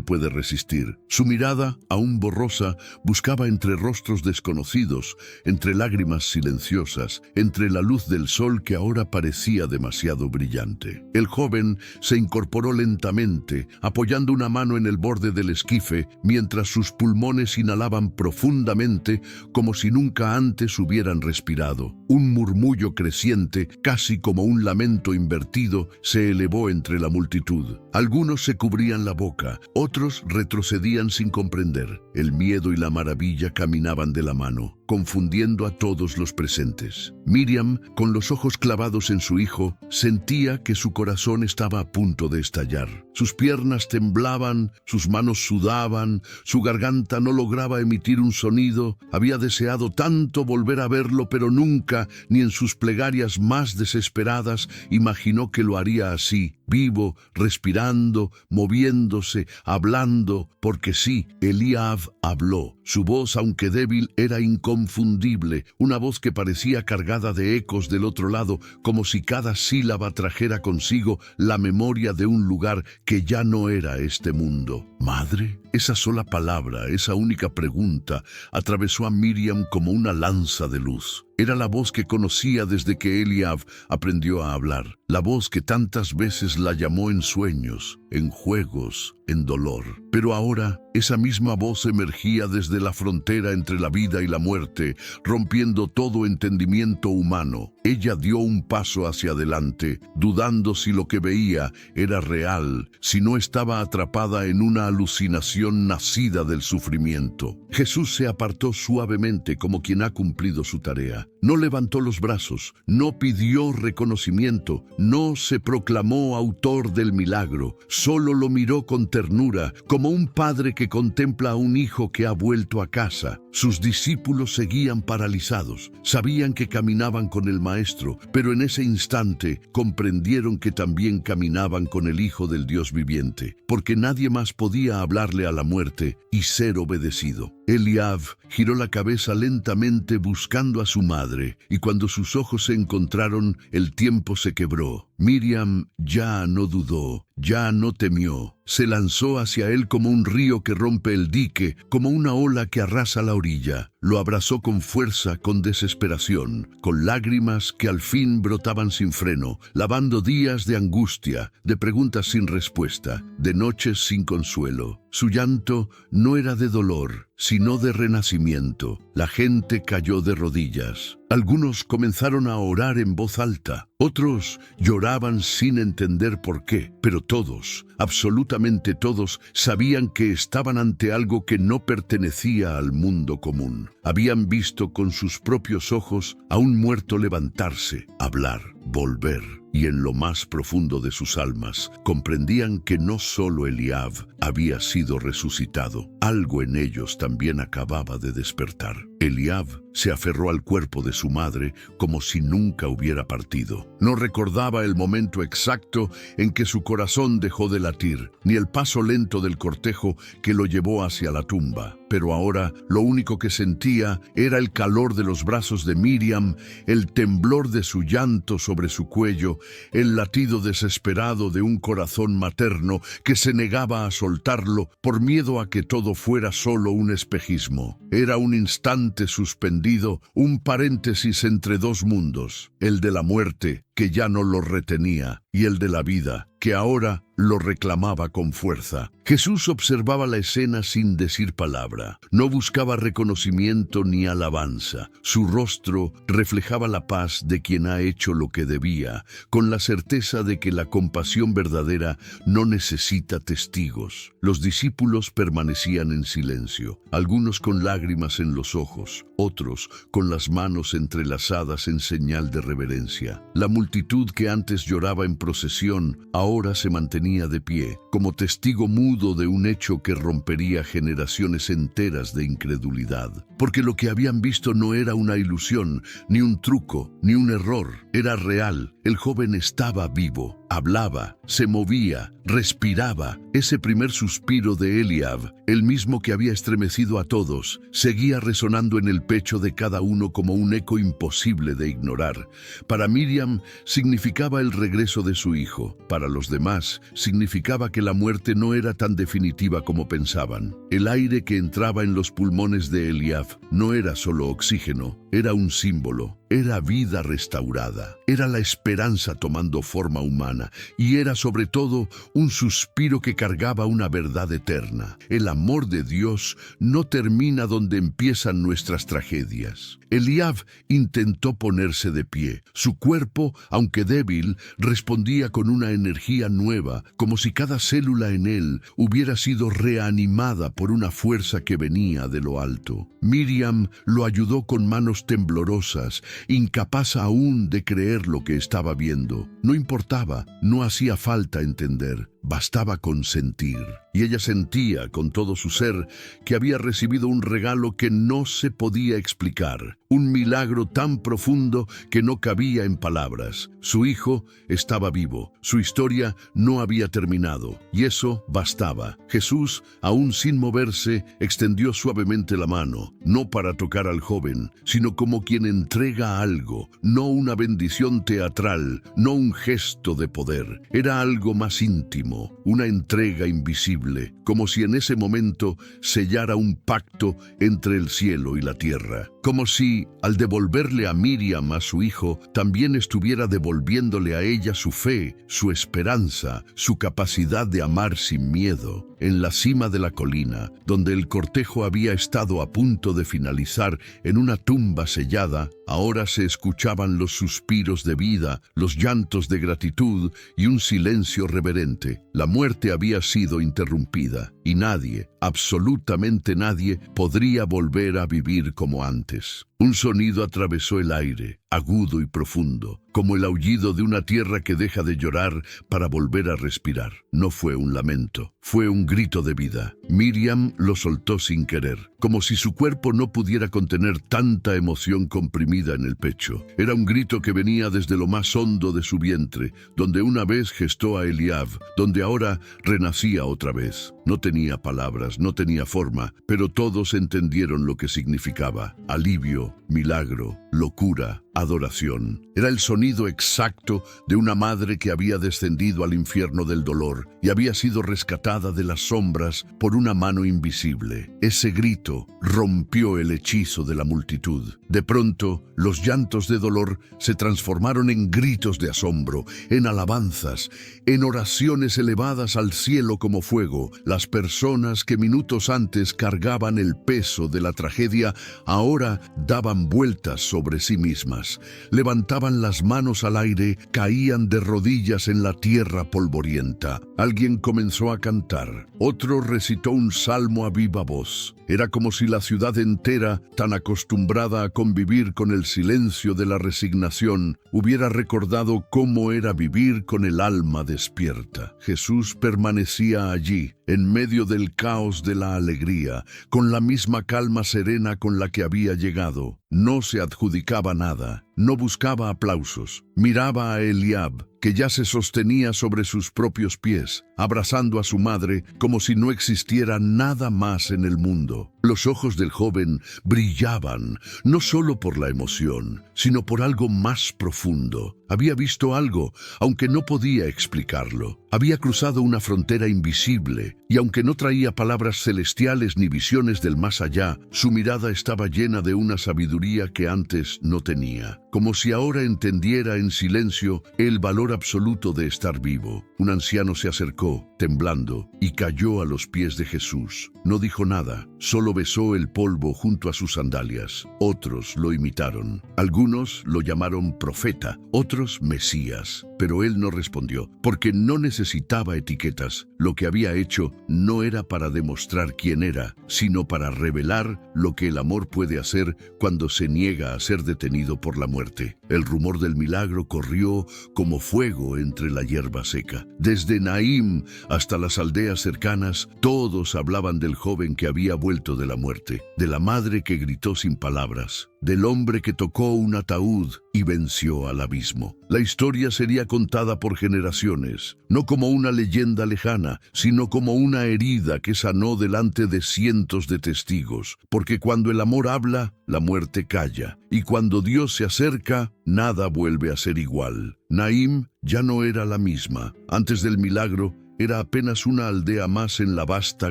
puede resistir. Su mirada, aún borrosa, buscaba entre rostros desconocidos, entre lágrimas silenciosas, entre la luz del sol que ahora parecía demasiado brillante. El joven se incorporó lentamente, apoyando una mano en el borde del esquife, mientras sus pulmones inhalaban profundamente como si nunca antes hubieran respirado. Un murmullo creciente, casi como un lamento invertido, se elevó entre la multitud. Algunos se cubrían la boca, otros retrocedían sin comprender. El miedo y la maravilla caminaban de la mano, confundiendo a todos los presentes. Miriam, con los ojos clavados en su hijo, sentía que su corazón estaba a punto de estallar. Sus piernas temblaban, sus manos sudaban, su garganta no lograba emitir un sonido. Había deseado tanto volver a verlo, pero nunca, ni en sus plegarias más desesperadas, imaginó que lo haría así, vivo, respirando, moviéndose, hablando, porque sí, Eliab habló. Su voz, aunque débil, era inconfundible, una voz que parecía cargada de ecos del otro lado, como si cada sílaba trajera consigo la memoria de un lugar que ya no era este mundo. ¿Madre? Esa sola palabra, esa única pregunta, atravesó a Miriam como una lanza de luz. Era la voz que conocía desde que Eliab aprendió a hablar, la voz que tantas veces la llamó en sueños, en juegos, en dolor. Pero ahora, esa misma voz emergía desde la frontera entre la vida y la muerte, rompiendo todo entendimiento humano. Ella dio un paso hacia adelante, dudando si lo que veía era real, si no estaba atrapada en una alucinación nacida del sufrimiento. Jesús se apartó suavemente como quien ha cumplido su tarea. No levantó los brazos, no pidió reconocimiento, no se proclamó autor del milagro, solo lo miró con ternura, como un padre que contempla a un hijo que ha vuelto a casa. Sus discípulos seguían paralizados, sabían que caminaban con el Maestro, pero en ese instante comprendieron que también caminaban con el Hijo del Dios viviente, porque nadie más podía hablarle a la muerte y ser obedecido. Eliab giró la cabeza lentamente buscando a su madre, y cuando sus ojos se encontraron, el tiempo se quebró. Miriam ya no dudó, ya no temió. Se lanzó hacia él como un río que rompe el dique, como una ola que arrasa la orilla. Lo abrazó con fuerza, con desesperación, con lágrimas que al fin brotaban sin freno, lavando días de angustia, de preguntas sin respuesta, de noches sin consuelo. Su llanto no era de dolor, sino de renacimiento. La gente cayó de rodillas. Algunos comenzaron a orar en voz alta, otros lloraban sin entender por qué, pero todos, absolutamente todos, sabían que estaban ante algo que no pertenecía al mundo común. Habían visto con sus propios ojos a un muerto levantarse, hablar, volver, y en lo más profundo de sus almas comprendían que no solo Eliab había sido resucitado, algo en ellos también acababa de despertar. Eliab se aferró al cuerpo de su madre como si nunca hubiera partido. No recordaba el momento exacto en que su corazón dejó de latir, ni el paso lento del cortejo que lo llevó hacia la tumba. Pero ahora lo único que sentía era el calor de los brazos de Miriam, el temblor de su llanto sobre su cuello, el latido desesperado de un corazón materno que se negaba a soltarlo por miedo a que todo fuera solo un espejismo. Era un instante suspendido, un paréntesis entre dos mundos, el de la muerte que ya no lo retenía, y el de la vida, que ahora lo reclamaba con fuerza. Jesús observaba la escena sin decir palabra. No buscaba reconocimiento ni alabanza. Su rostro reflejaba la paz de quien ha hecho lo que debía, con la certeza de que la compasión verdadera no necesita testigos. Los discípulos permanecían en silencio, algunos con lágrimas en los ojos, otros con las manos entrelazadas en señal de reverencia. La multitud que antes lloraba en procesión, ahora se mantenía de pie, como testigo mudo de un hecho que rompería generaciones enteras de incredulidad. Porque lo que habían visto no era una ilusión, ni un truco, ni un error. Era real. El joven estaba vivo, hablaba, se movía, respiraba. Ese primer suspiro de Eliab, el mismo que había estremecido a todos, seguía resonando en el pecho de cada uno como un eco imposible de ignorar. Para Miriam significaba el regreso de su hijo. Para los demás significaba que la muerte no era tan definitiva como pensaban. El aire que entraba en los pulmones de Eliab no era solo oxígeno, era un símbolo. Era vida restaurada, era la esperanza tomando forma humana y era sobre todo un suspiro que cargaba una verdad eterna. El amor de Dios no termina donde empiezan nuestras tragedias. Eliab intentó ponerse de pie. Su cuerpo, aunque débil, respondía con una energía nueva, como si cada célula en él hubiera sido reanimada por una fuerza que venía de lo alto. Miriam lo ayudó con manos temblorosas, incapaz aún de creer lo que estaba viendo. No importaba, no hacía falta entender, bastaba consentir. Y ella sentía con todo su ser que había recibido un regalo que no se podía explicar, un milagro tan profundo que no cabía en palabras. Su hijo estaba vivo, su historia no había terminado, y eso bastaba. Jesús, aún sin moverse, extendió suavemente la mano, no para tocar al joven, sino como quien entrega algo, no una bendición teatral, no un gesto de poder. Era algo más íntimo, una entrega invisible, como si en ese momento sellara un pacto entre el cielo y la tierra. Como si, al devolverle a Miriam a su hijo, también estuviera devolviéndole a ella su fe, su esperanza, su capacidad de amar sin miedo. En la cima de la colina, donde el cortejo había estado a punto de finalizar en una tumba sellada, ahora se escuchaban los suspiros de vida, los llantos de gratitud y un silencio reverente. La muerte había sido interrumpida y nadie, absolutamente nadie, podría volver a vivir como antes. Un sonido atravesó el aire, agudo y profundo, como el aullido de una tierra que deja de llorar para volver a respirar. No fue un lamento, fue un grito de vida. Miriam lo soltó sin querer, como si su cuerpo no pudiera contener tanta emoción comprimida en el pecho. Era un grito que venía desde lo más hondo de su vientre, donde una vez gestó a Eliab, donde ahora renacía otra vez. No tenía palabras, no tenía forma, pero todos entendieron lo que significaba: alivio, milagro, locura, adoración. Era el sonido exacto de una madre que había descendido al infierno del dolor y había sido rescatada de las sombras por una mano invisible. Ese grito rompió el hechizo de la multitud. De pronto, los llantos de dolor se transformaron en gritos de asombro, en alabanzas, en oraciones elevadas al cielo como fuego. Las personas que minutos antes cargaban el peso de la tragedia ahora daban vueltas sobre sí mismas, levantaban las manos al aire, caían de rodillas en la tierra polvorienta. Alguien comenzó a cantar, otro recitó un salmo a viva voz. Era como si la ciudad entera, tan acostumbrada a convivir con el silencio de la resignación, hubiera recordado cómo era vivir con el alma despierta. Jesús permanecía allí, en medio del caos de la alegría, con la misma calma serena con la que había llegado. No se adjudicaba nada, no buscaba aplausos. Miraba a Eliab, que ya se sostenía sobre sus propios pies, abrazando a su madre como si no existiera nada más en el mundo. Los ojos del joven brillaban, no solo por la emoción, sino por algo más profundo. Había visto algo, aunque no podía explicarlo. Había cruzado una frontera invisible, y aunque no traía palabras celestiales ni visiones del más allá, su mirada estaba llena de una sabiduría que antes no tenía. como si ahora entendiera en silencio el valor absoluto de estar vivo. Un anciano se acercó, temblando, y cayó a los pies de Jesús. No dijo nada, solo besó el polvo junto a sus sandalias. Otros lo imitaron. Algunos lo llamaron profeta, otros Mesías. Pero él no respondió, porque no necesitaba etiquetas. Lo que había hecho no era para demostrar quién era, sino para revelar lo que el amor puede hacer cuando se niega a ser detenido por la muerte. El rumor del milagro corrió como fuego entre la hierba seca. Desde Naim hasta las aldeas cercanas, todos hablaban del joven que había vuelto de la muerte, de la madre que gritó sin palabras, del hombre que tocó un ataúd y venció al abismo. La historia sería contada por generaciones, no como una leyenda lejana, sino como una herida que sanó delante de cientos de testigos, porque cuando el amor habla, la muerte calla, y cuando Dios se acerca, nada vuelve a ser igual. Naim ya no era la misma. Antes del milagro, era apenas una aldea más en la vasta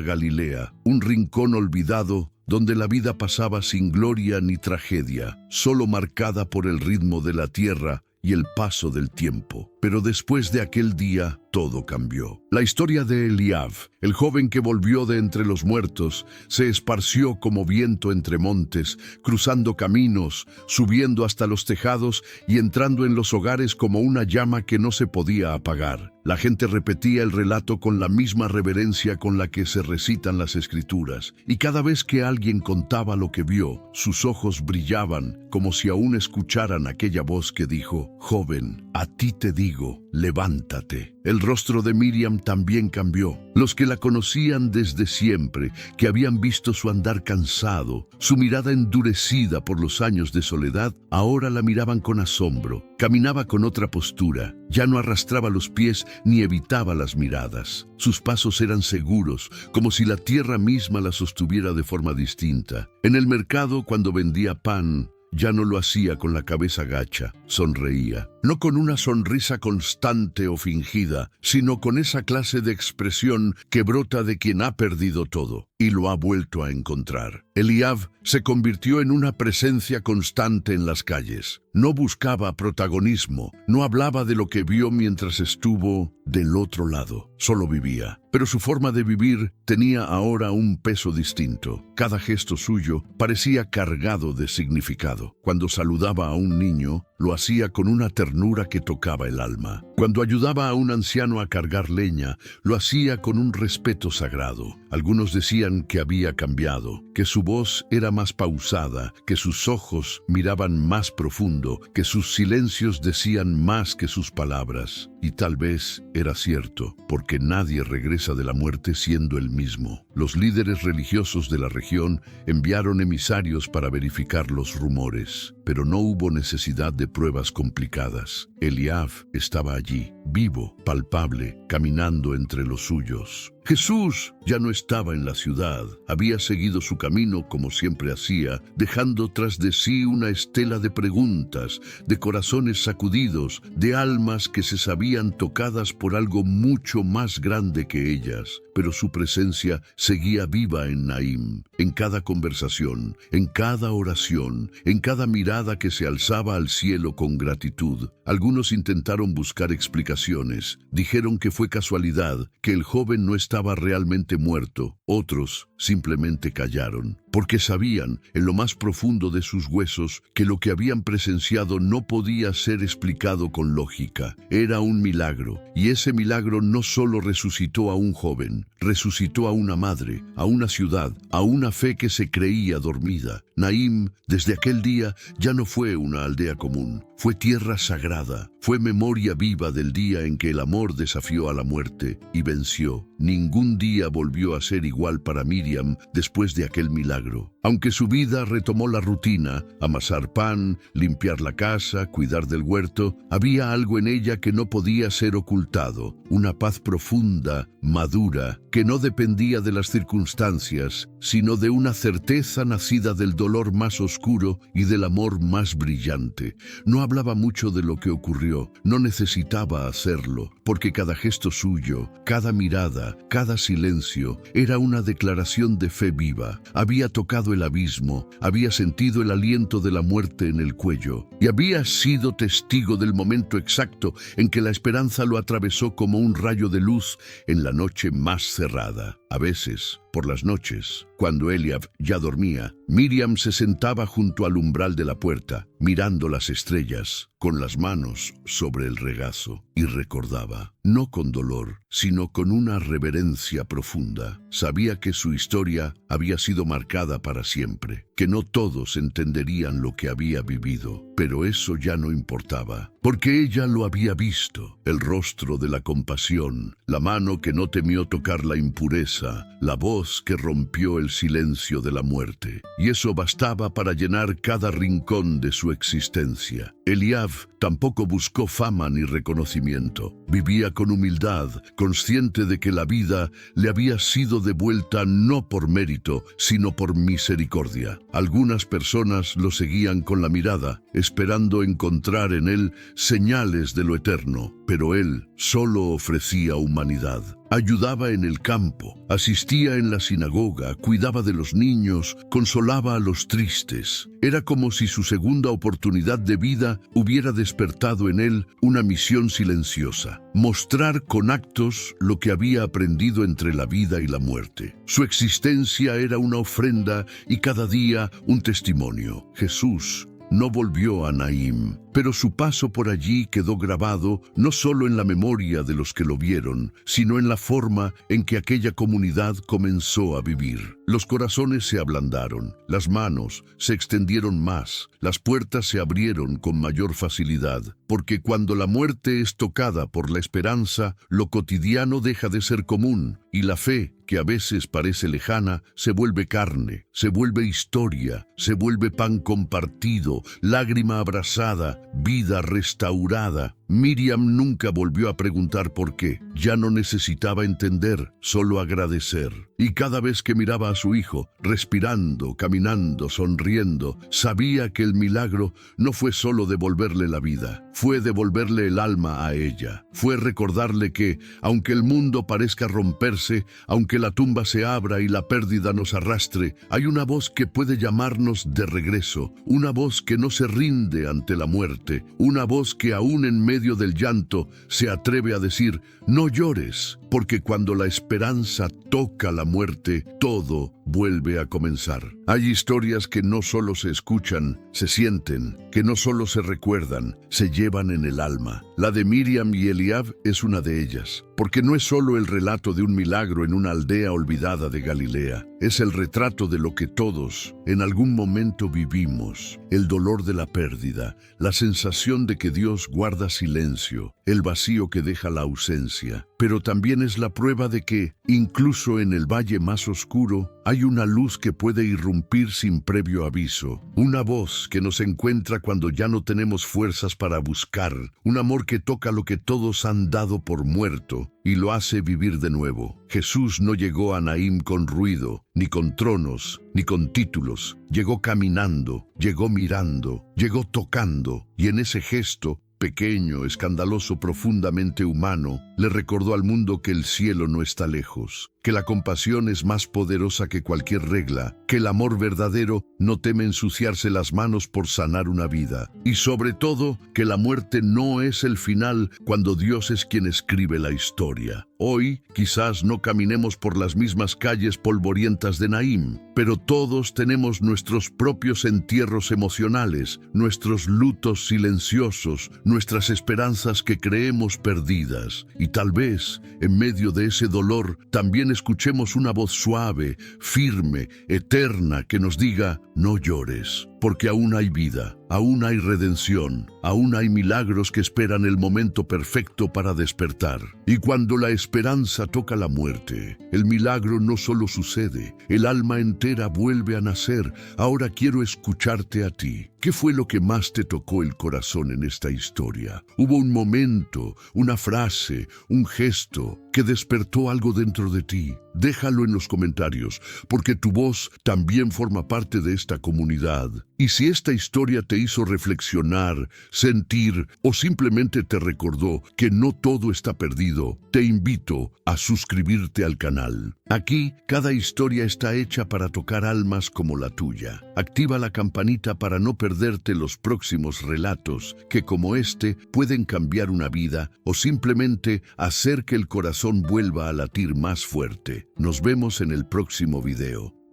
Galilea, un rincón olvidado donde la vida pasaba sin gloria ni tragedia, solo marcada por el ritmo de la tierra y el paso del tiempo. Pero después de aquel día, todo cambió. La historia de Eliab, el joven que volvió de entre los muertos, se esparció como viento entre montes, cruzando caminos, subiendo hasta los tejados y entrando en los hogares como una llama que no se podía apagar. La gente repetía el relato con la misma reverencia con la que se recitan las escrituras, y cada vez que alguien contaba lo que vio, sus ojos brillaban como si aún escucharan aquella voz que dijo: «Joven, a ti te digo, levántate». El rostro de Miriam también cambió. Los que la conocían desde siempre, que habían visto su andar cansado, su mirada endurecida por los años de soledad, ahora la miraban con asombro. Caminaba con otra postura, ya no arrastraba los pies ni evitaba las miradas. Sus pasos eran seguros, como si la tierra misma la sostuviera de forma distinta. En el mercado, cuando vendía pan, ya no lo hacía con la cabeza gacha, sonreía. No con una sonrisa constante o fingida, sino con esa clase de expresión que brota de quien ha perdido todo y lo ha vuelto a encontrar. Eliab se convirtió en una presencia constante en las calles. No buscaba protagonismo, no hablaba de lo que vio mientras estuvo del otro lado, solo vivía. Pero su forma de vivir tenía ahora un peso distinto. Cada gesto suyo parecía cargado de significado. Cuando saludaba a un niño, lo hacía con una ternura que tocaba el alma. Cuando ayudaba a un anciano a cargar leña, lo hacía con un respeto sagrado. Algunos decían que había cambiado, que su voz era más pausada, que sus ojos miraban más profundo, que sus silencios decían más que sus palabras. Y tal vez era cierto, porque nadie regresa de la muerte siendo el mismo. Los líderes religiosos de la región enviaron emisarios para verificar los rumores, pero no hubo necesidad de pruebas complicadas. Eliab estaba allí, vivo, palpable, caminando entre los suyos. Jesús ya no estaba en la ciudad, había seguido su camino como siempre hacía, dejando tras de sí una estela de preguntas, de corazones sacudidos, de almas que se sabían tocadas por algo mucho más grande que ellas. Pero su presencia seguía viva en Naim, en cada conversación, en cada oración, en cada mirada que se alzaba al cielo con gratitud. Algunos intentaron buscar explicaciones, dijeron que fue casualidad, que el joven no estaba realmente muerto. Otros simplemente callaron, porque sabían, en lo más profundo de sus huesos, que lo que habían presenciado no podía ser explicado con lógica. Era un milagro, y ese milagro no solo resucitó a un joven, resucitó a una madre, a una ciudad, a una fe que se creía dormida. Naim, desde aquel día, ya no fue una aldea común, fue tierra sagrada, fue memoria viva del día en que el amor desafió a la muerte y venció. Ningún día volvió a ser igual para Miriam después de aquel milagro. Aunque su vida retomó la rutina, amasar pan, limpiar la casa, cuidar del huerto, había algo en ella que no podía ser ocultado, una paz profunda, madura, que no dependía de las circunstancias, sino de una certeza nacida del dolor más oscuro y del amor más brillante. No hablaba mucho de lo que ocurrió, no necesitaba hacerlo, porque cada gesto suyo, cada mirada, cada silencio, era una declaración de fe viva. Había tocado el abismo, había sentido el aliento de la muerte en el cuello y había sido testigo del momento exacto en que la esperanza lo atravesó como un rayo de luz en la noche más cerrada. A veces, por las noches, cuando Eliab ya dormía, Miriam se sentaba junto al umbral de la puerta, mirando las estrellas, con las manos sobre el regazo, y recordaba, no con dolor, sino con una reverencia profunda. Sabía que su historia había sido marcada para siempre, que no todos entenderían lo que había vivido, pero eso ya no importaba, porque ella lo había visto, el rostro de la compasión, la mano que no temió tocar la impureza, la voz que rompió el silencio de la muerte, y eso bastaba para llenar cada rincón de su existencia. Eliab tampoco buscó fama ni reconocimiento. Vivía con humildad, consciente de que la vida le había sido devuelta no por mérito, sino por misericordia. Algunas personas lo seguían con la mirada, esperando encontrar en él señales de lo eterno, pero él solo ofrecía humanidad. Ayudaba en el campo, asistía en la sinagoga, cuidaba de los niños, consolaba a los tristes. Era como si su segunda oportunidad de vida hubiera despertado en él una misión silenciosa: mostrar con actos lo que había aprendido entre la vida y la muerte. Su existencia era una ofrenda y cada día un testimonio. Jesús no volvió a Naim, pero su paso por allí quedó grabado no solo en la memoria de los que lo vieron, sino en la forma en que aquella comunidad comenzó a vivir. Los corazones se ablandaron, las manos se extendieron más, las puertas se abrieron con mayor facilidad, porque cuando la muerte es tocada por la esperanza, lo cotidiano deja de ser común, y la fe, que a veces parece lejana, se vuelve carne, se vuelve historia, se vuelve pan compartido, lágrima abrazada, vida restaurada. Miriam nunca volvió a preguntar por qué. Ya no necesitaba entender, solo agradecer. Y cada vez que miraba a su hijo, respirando, caminando, sonriendo, sabía que el milagro no fue solo devolverle la vida, fue devolverle el alma a ella. Fue recordarle que, aunque el mundo parezca romperse, aunque la tumba se abra y la pérdida nos arrastre, hay una voz que puede llamarnos de regreso, una voz que no se rinde ante la muerte, una voz que aún en medio del llanto se atreve a decir: no llores, porque cuando la esperanza toca la muerte, todo vuelve a comenzar. Hay historias que no solo se escuchan, se sienten, que no solo se recuerdan, se llevan en el alma. La de Miriam y Eliab es una de ellas, porque no es solo el relato de un milagro en una aldea olvidada de Galilea, es el retrato de lo que todos en algún momento vivimos: el dolor de la pérdida, la sensación de que Dios guarda silencio, el vacío que deja la ausencia. Pero también es la prueba de que, incluso en el valle más oscuro, hay una luz que puede irrumpir sin previo aviso, una voz que nos encuentra cuando ya no tenemos fuerzas para buscar, un amor que toca lo que todos han dado por muerto y lo hace vivir de nuevo. Jesús no llegó a Naim con ruido, ni con tronos, ni con títulos. Llegó caminando, llegó mirando, llegó tocando, y en ese gesto, pequeño, escandaloso, profundamente humano, le recordó al mundo que el cielo no está lejos, que la compasión es más poderosa que cualquier regla, que el amor verdadero no teme ensuciarse las manos por sanar una vida, y sobre todo, que la muerte no es el final cuando Dios es quien escribe la historia. Hoy, quizás no caminemos por las mismas calles polvorientas de Naim, pero todos tenemos nuestros propios entierros emocionales, nuestros lutos silenciosos, nuestras esperanzas que creemos perdidas. Y tal vez, en medio de ese dolor, también escuchemos una voz suave, firme, eterna, que nos diga: no llores, porque aún hay vida, aún hay redención, aún hay milagros que esperan el momento perfecto para despertar. Y cuando la esperanza toca la muerte, el milagro no solo sucede, el alma entera vuelve a nacer. Ahora quiero escucharte a ti. ¿Qué fue lo que más te tocó el corazón en esta historia? ¿Hubo un momento, una frase, un gesto que despertó algo dentro de ti? Déjalo en los comentarios, porque tu voz también forma parte de esta comunidad. Y si esta historia te hizo reflexionar, sentir o simplemente te recordó que no todo está perdido, te invito a suscribirte al canal. Aquí, cada historia está hecha para tocar almas como la tuya. Activa la campanita para no perderte los próximos relatos que, como este, pueden cambiar una vida o simplemente hacer que el corazón vuelva a latir más fuerte. Nos vemos en el próximo video.